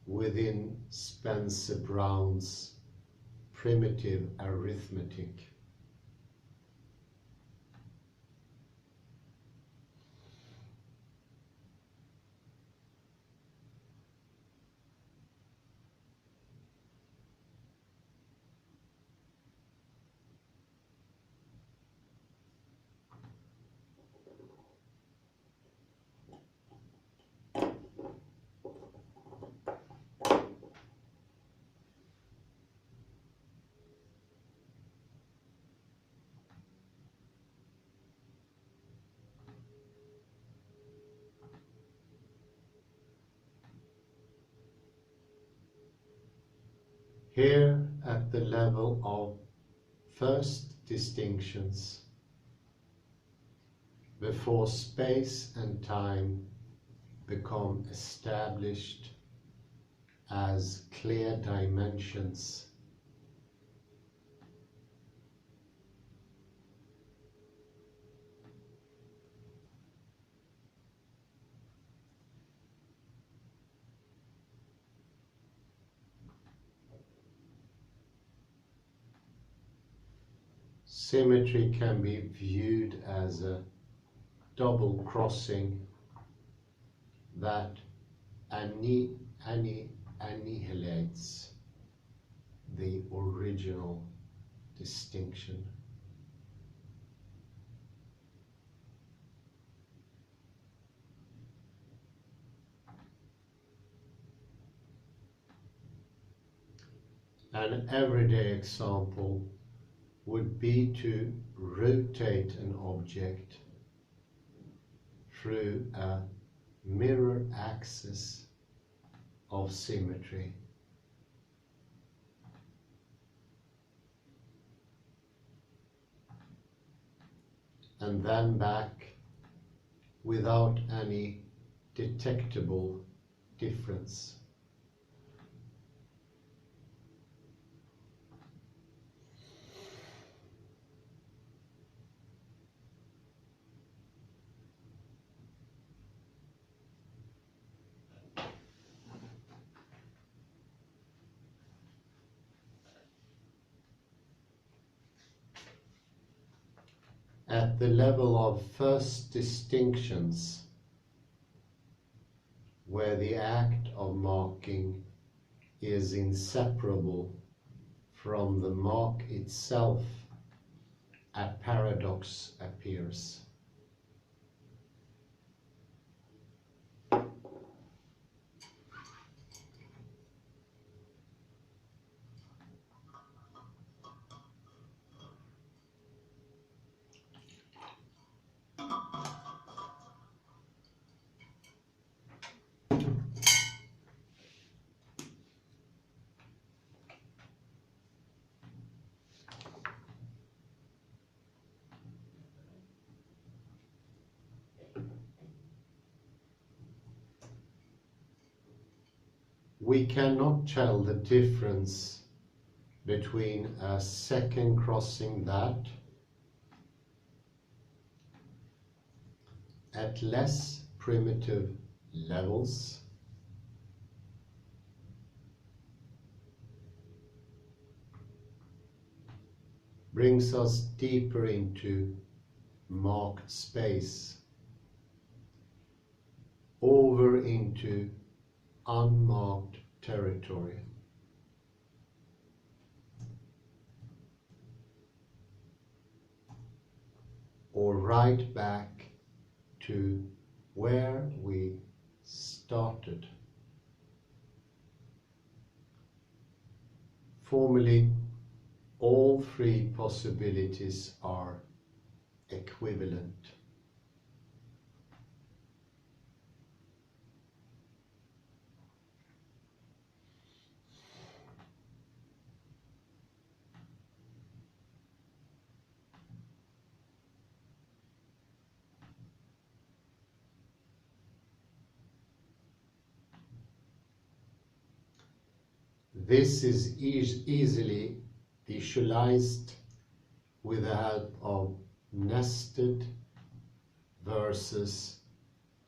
within Spencer-Brown's primitive arithmetic. Here, at the level of first distinctions, before space and time become established as clear dimensions, symmetry can be viewed as a double crossing that annihilates the original distinction. An everyday example would be to rotate an object through a mirror axis of symmetry. And then back without any detectable difference. At the level of first distinctions, where the act of marking is inseparable from the mark itself, a paradox appears. We cannot tell the difference between a second crossing that at less primitive levels brings us deeper into marked space, over into unmarked territory. Or right back to where we started. Formally, all three possibilities are equivalent. This is easily visualized with the help of nested versus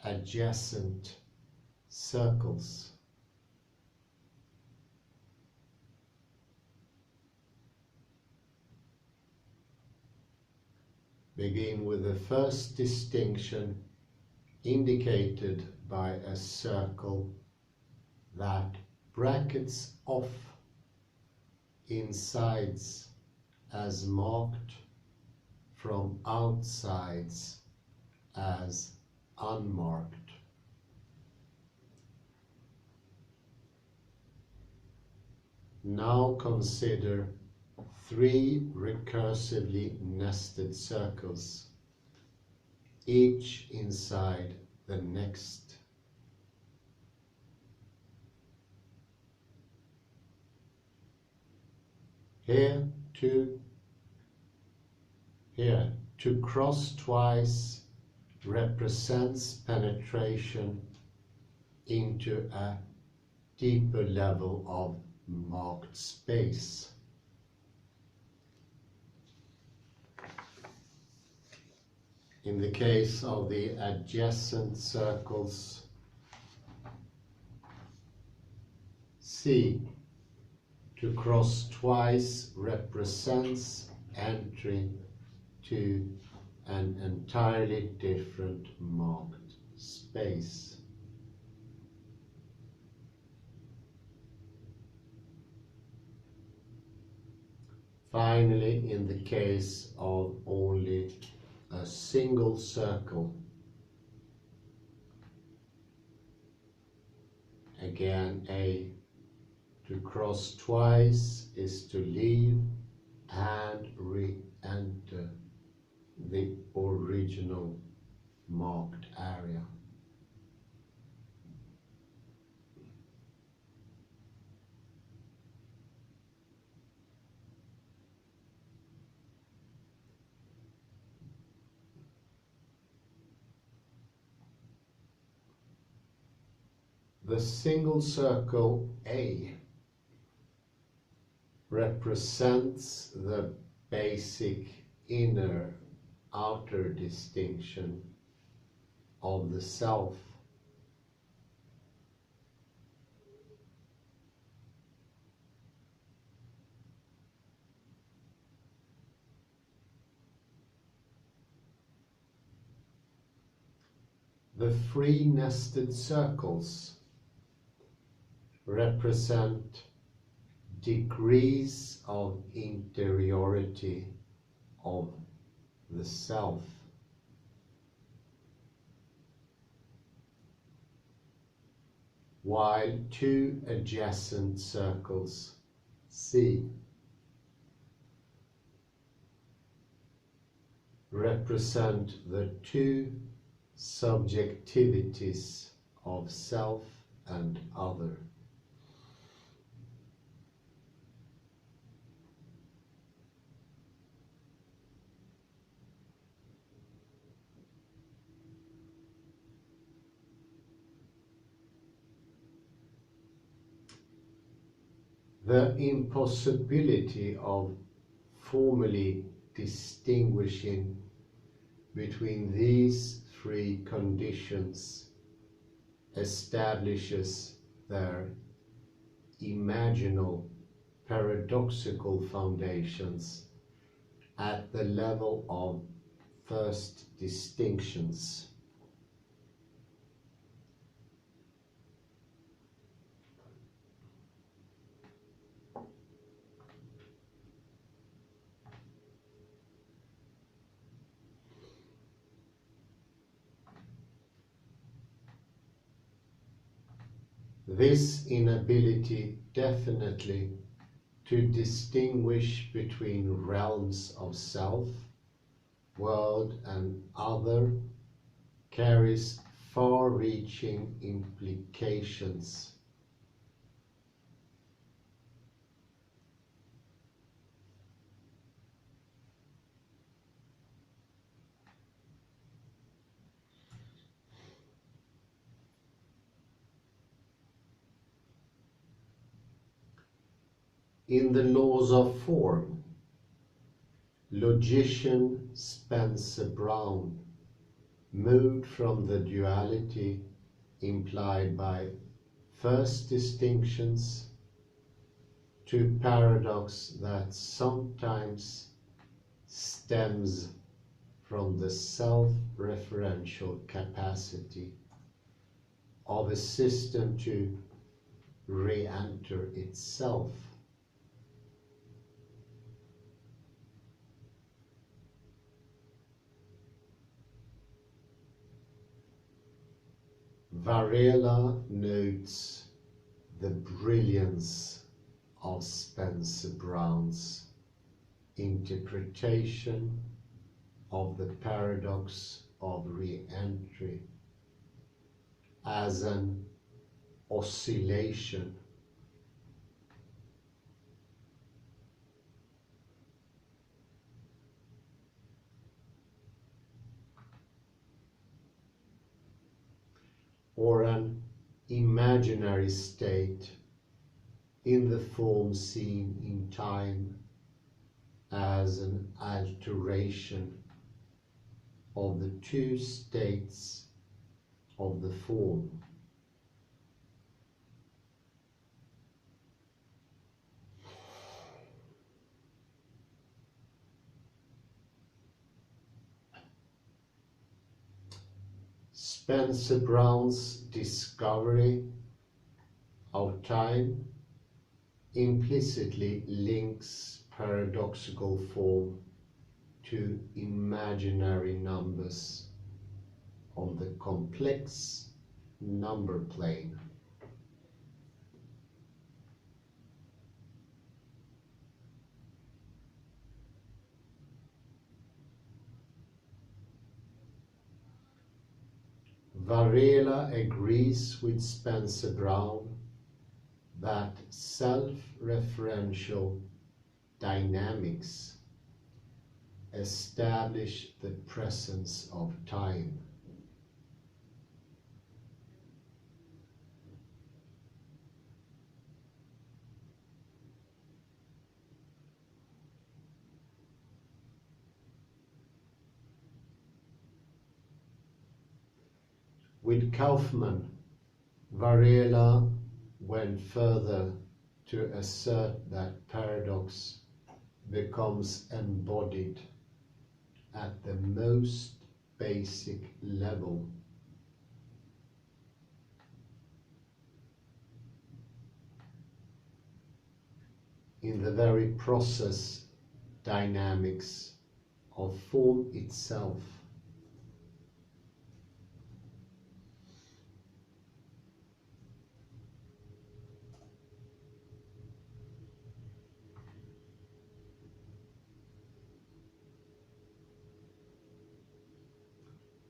adjacent circles. Begin with the first distinction indicated by a circle that brackets off insides as marked from outsides as unmarked. Now consider three recursively nested circles, each inside the next. Here to cross twice represents penetration into a deeper level of marked space. In the case of the adjacent circles, C, to cross twice represents entry to an entirely different marked space. Finally, in the case of only a single circle, again A, to cross twice is to leave and re-enter the original marked area. The single circle A represents the basic inner-outer distinction of the self. The three nested circles represent degrees of interiority of the self. While two adjacent circles, C, represent the two subjectivities of self and other. The impossibility of formally distinguishing between these three conditions establishes their imaginal paradoxical foundations at the level of first distinctions. This inability definitely to distinguish between realms of self, world and other carries far-reaching implications. In the laws of form, logician Spencer Brown moved from the duality implied by first distinctions to paradox that sometimes stems from the self-referential capacity of a system to re-enter itself. Varela notes the brilliance of Spencer Brown's interpretation of the paradox of re-entry as an oscillation or an imaginary state in the form seen in time as an alteration of the two states of the form. Spencer Brown's discovery of time implicitly links paradoxical form to imaginary numbers on the complex number plane. Varela agrees with Spencer Brown that self-referential dynamics establish the presence of time. With Kaufman, Varela went further to assert that paradox becomes embodied at the most basic level. In the very process dynamics of form itself.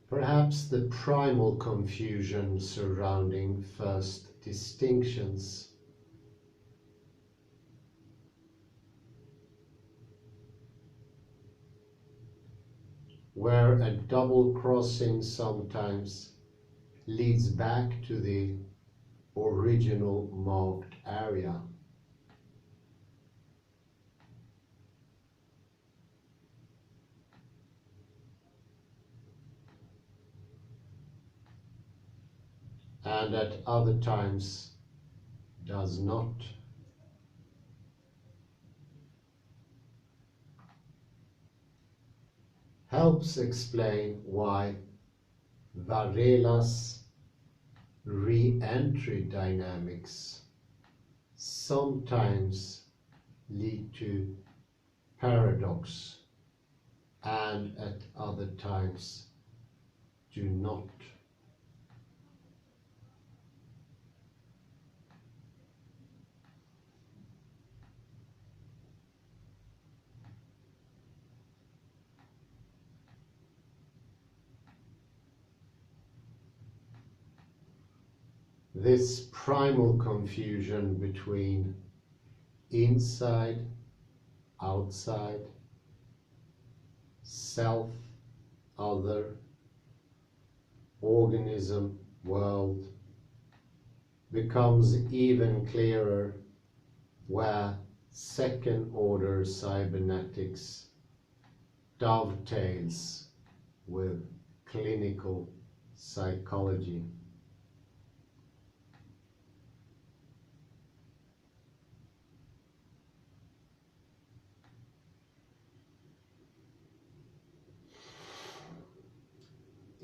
Perhaps the primal confusion surrounding first distinctions where a double crossing sometimes leads back to the original marked area, and at other times does not. Helps explain why Varela's re-entry dynamics sometimes lead to paradox and at other times do not. This primal confusion between inside, outside, self, other, organism, world, becomes even clearer where second-order cybernetics dovetails with clinical psychology.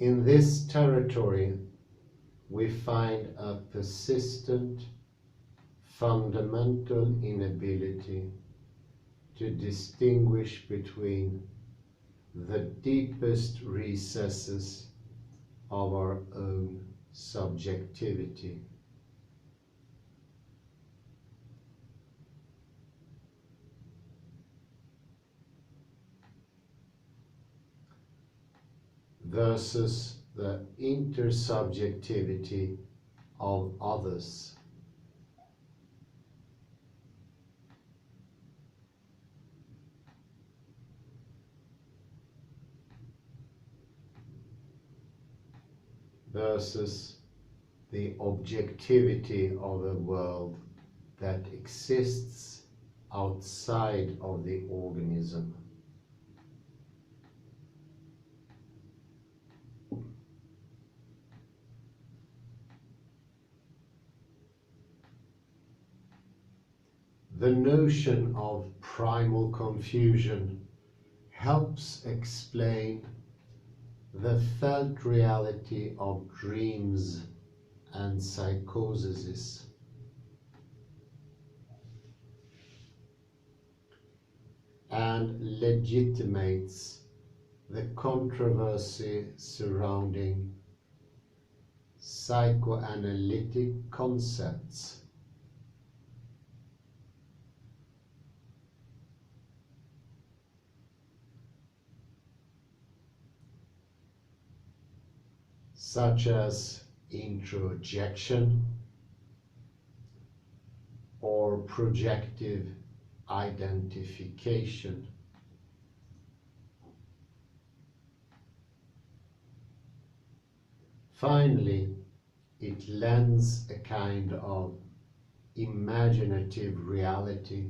In this territory, we find a persistent, fundamental inability to distinguish between the deepest recesses of our own subjectivity. Versus the intersubjectivity of others. Versus the objectivity of a world that exists outside of the organism. The notion of primal confusion helps explain the felt reality of dreams and psychosis, and legitimates the controversy surrounding psychoanalytic concepts. Such as introjection or projective identification. Finally, it lends a kind of imaginative reality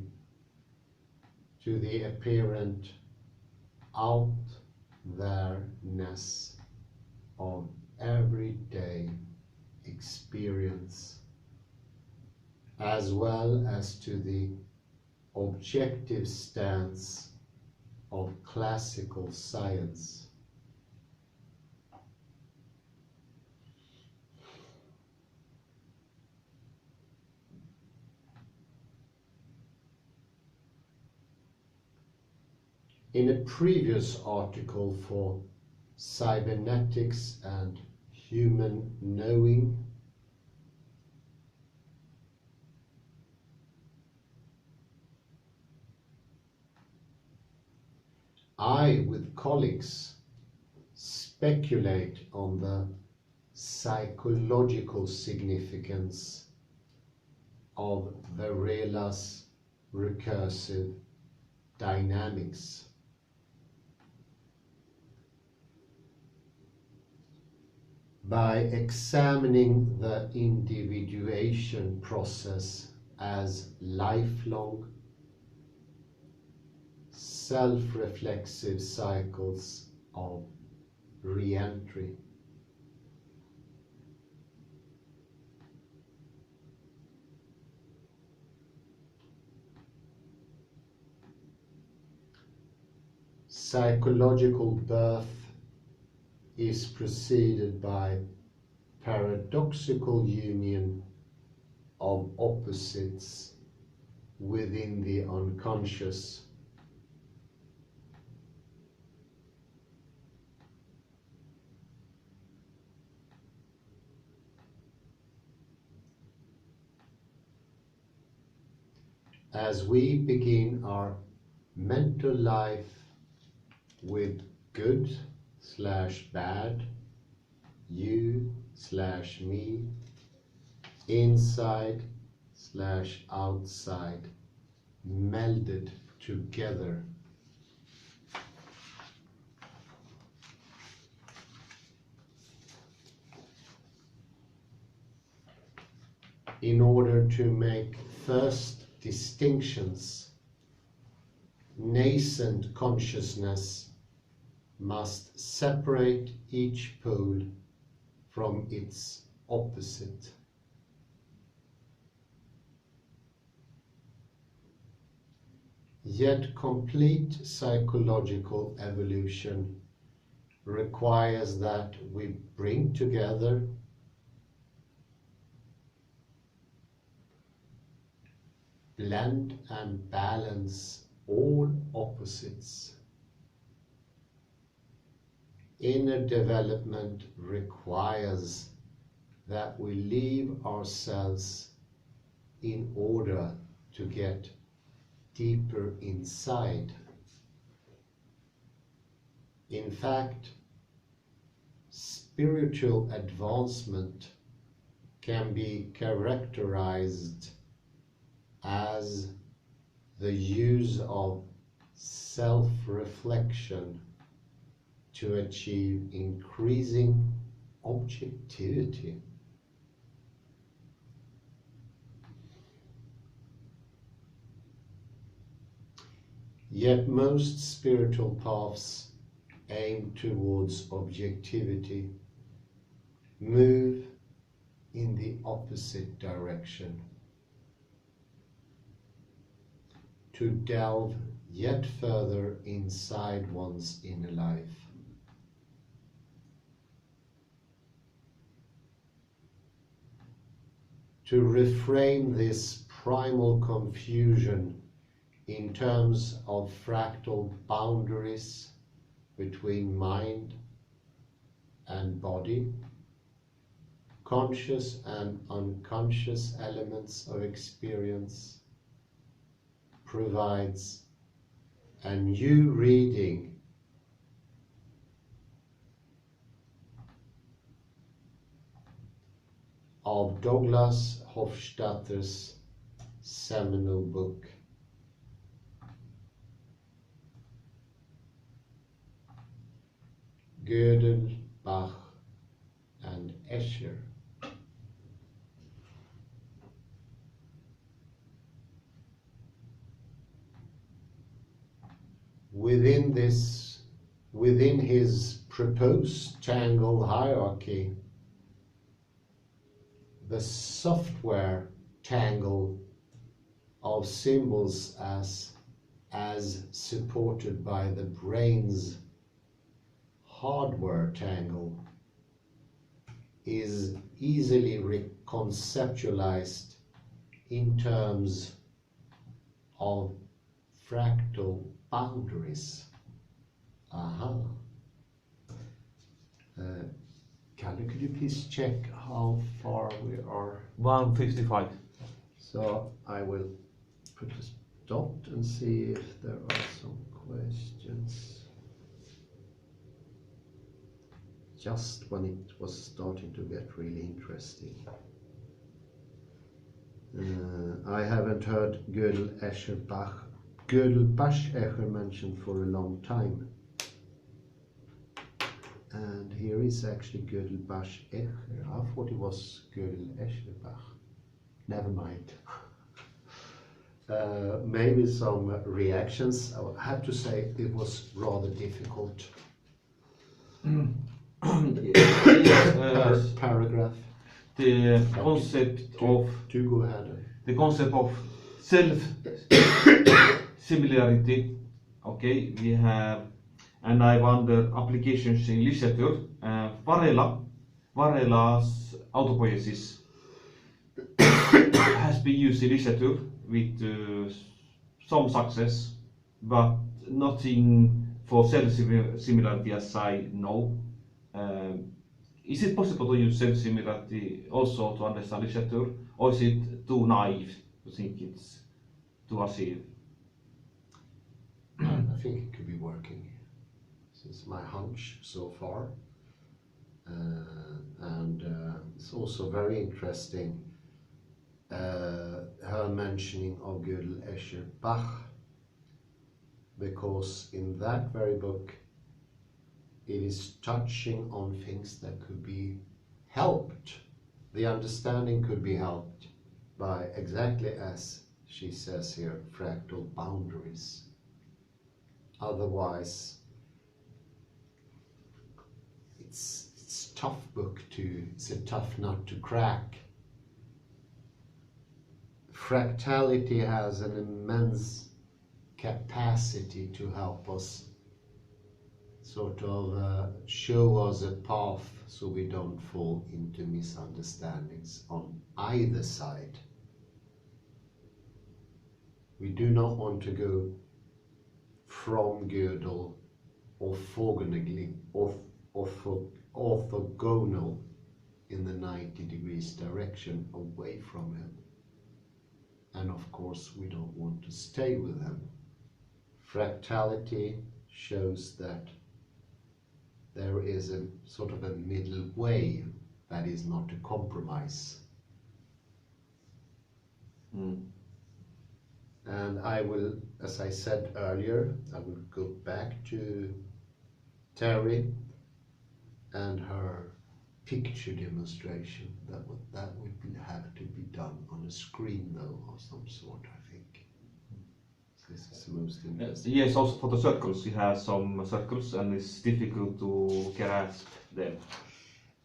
to the apparent out-there-ness of everyday experience, as well as to the objective stance of classical science. In a previous article for Cybernetics and Human Knowing, I, with colleagues, speculate on the psychological significance of Varela's recursive dynamics. By examining the individuation process as lifelong, self-reflexive cycles of re-entry. psychological birth is preceded by paradoxical union of opposites within the unconscious. As we begin our mental life with good/bad, you/me, inside/outside, melded together. In order to make first distinctions, nascent consciousness must separate each pole from its opposite. Yet complete psychological evolution requires that we bring together blend and balance all opposites. Inner development requires that we leave ourselves in order to get deeper inside. In fact, spiritual advancement can be characterized as the use of self-reflection to achieve increasing objectivity. Yet most spiritual paths aim towards objectivity, move in the opposite direction, to delve yet further inside one's inner life. To reframe this primal confusion in terms of fractal boundaries between mind and body, conscious and unconscious elements of experience, provides a new reading of Douglas Hofstadter's seminal book, Gödel, Bach and Escher. Within his proposed tangle hierarchy, the software tangle of symbols as supported by the brain's hardware tangle is easily reconceptualized in terms of fractal boundaries. Kalle, could you please check how far we are? 1:55. So I will put a dot and see if there are some questions. Just when it was starting to get really interesting. I haven't heard Gödel, Escher, Bach, Gödel, Bach, Escher mentioned for a long time. And here is actually Gödel, Bach, Escher. I thought it was Gödel, Escher, Bach. Never mind. Maybe some reactions. I have to say it was rather difficult. Paragraph. The concept of go ahead. The concept of self similarity. Okay, we have and I wonder applications in literature. Varela's autopoiesis has been used in literature with some success, but nothing for self-similarity as I know. Is it possible to use self-similarity also to understand literature, or is it too naive to think it's to achieve? I think it could be working. This is my hunch so far. And it's also very interesting her mentioning of Gödel, Escher, Bach, because in that very book it is touching on things that could be helped. The understanding could be helped by, exactly as she says here, fractal boundaries. Otherwise, it's a tough book it's a tough nut to crack. Fractality has an immense capacity to help us sort of show us a path so we don't fall into misunderstandings on either side. We do not want to go from Gödel orthogonal in the 90 degrees direction away from him. And of course we don't want to stay with him. Fractality shows that there is a sort of a middle way that is not a compromise. And I will, as I said earlier, I will go back to Terry and her picture demonstration. That would have to be done on a screen though, of some sort, I think. This is the most interesting. Yes, also for the circles, he has some circles and it's difficult to grasp them.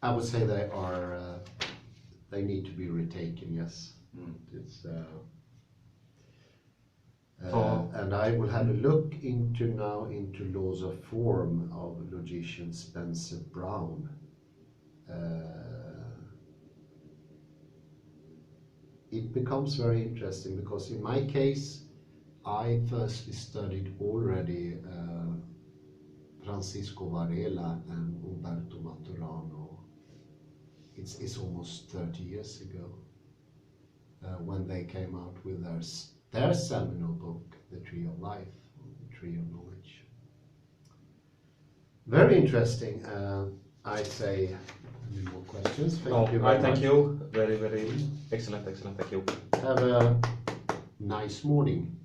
I would say they are, they need to be retaken, yes. It's, and I will have a look into laws of form of logician Spencer Brown. It becomes very interesting because in my case I firstly studied already Francisco Varela and Umberto Maturano. It's almost 30 years ago when they came out with their seminal book, The Tree of Life, The Tree of Knowledge. Very interesting. I say, any more questions? Thank you very much. Thank you. Very, very excellent, thank you. Have a nice morning.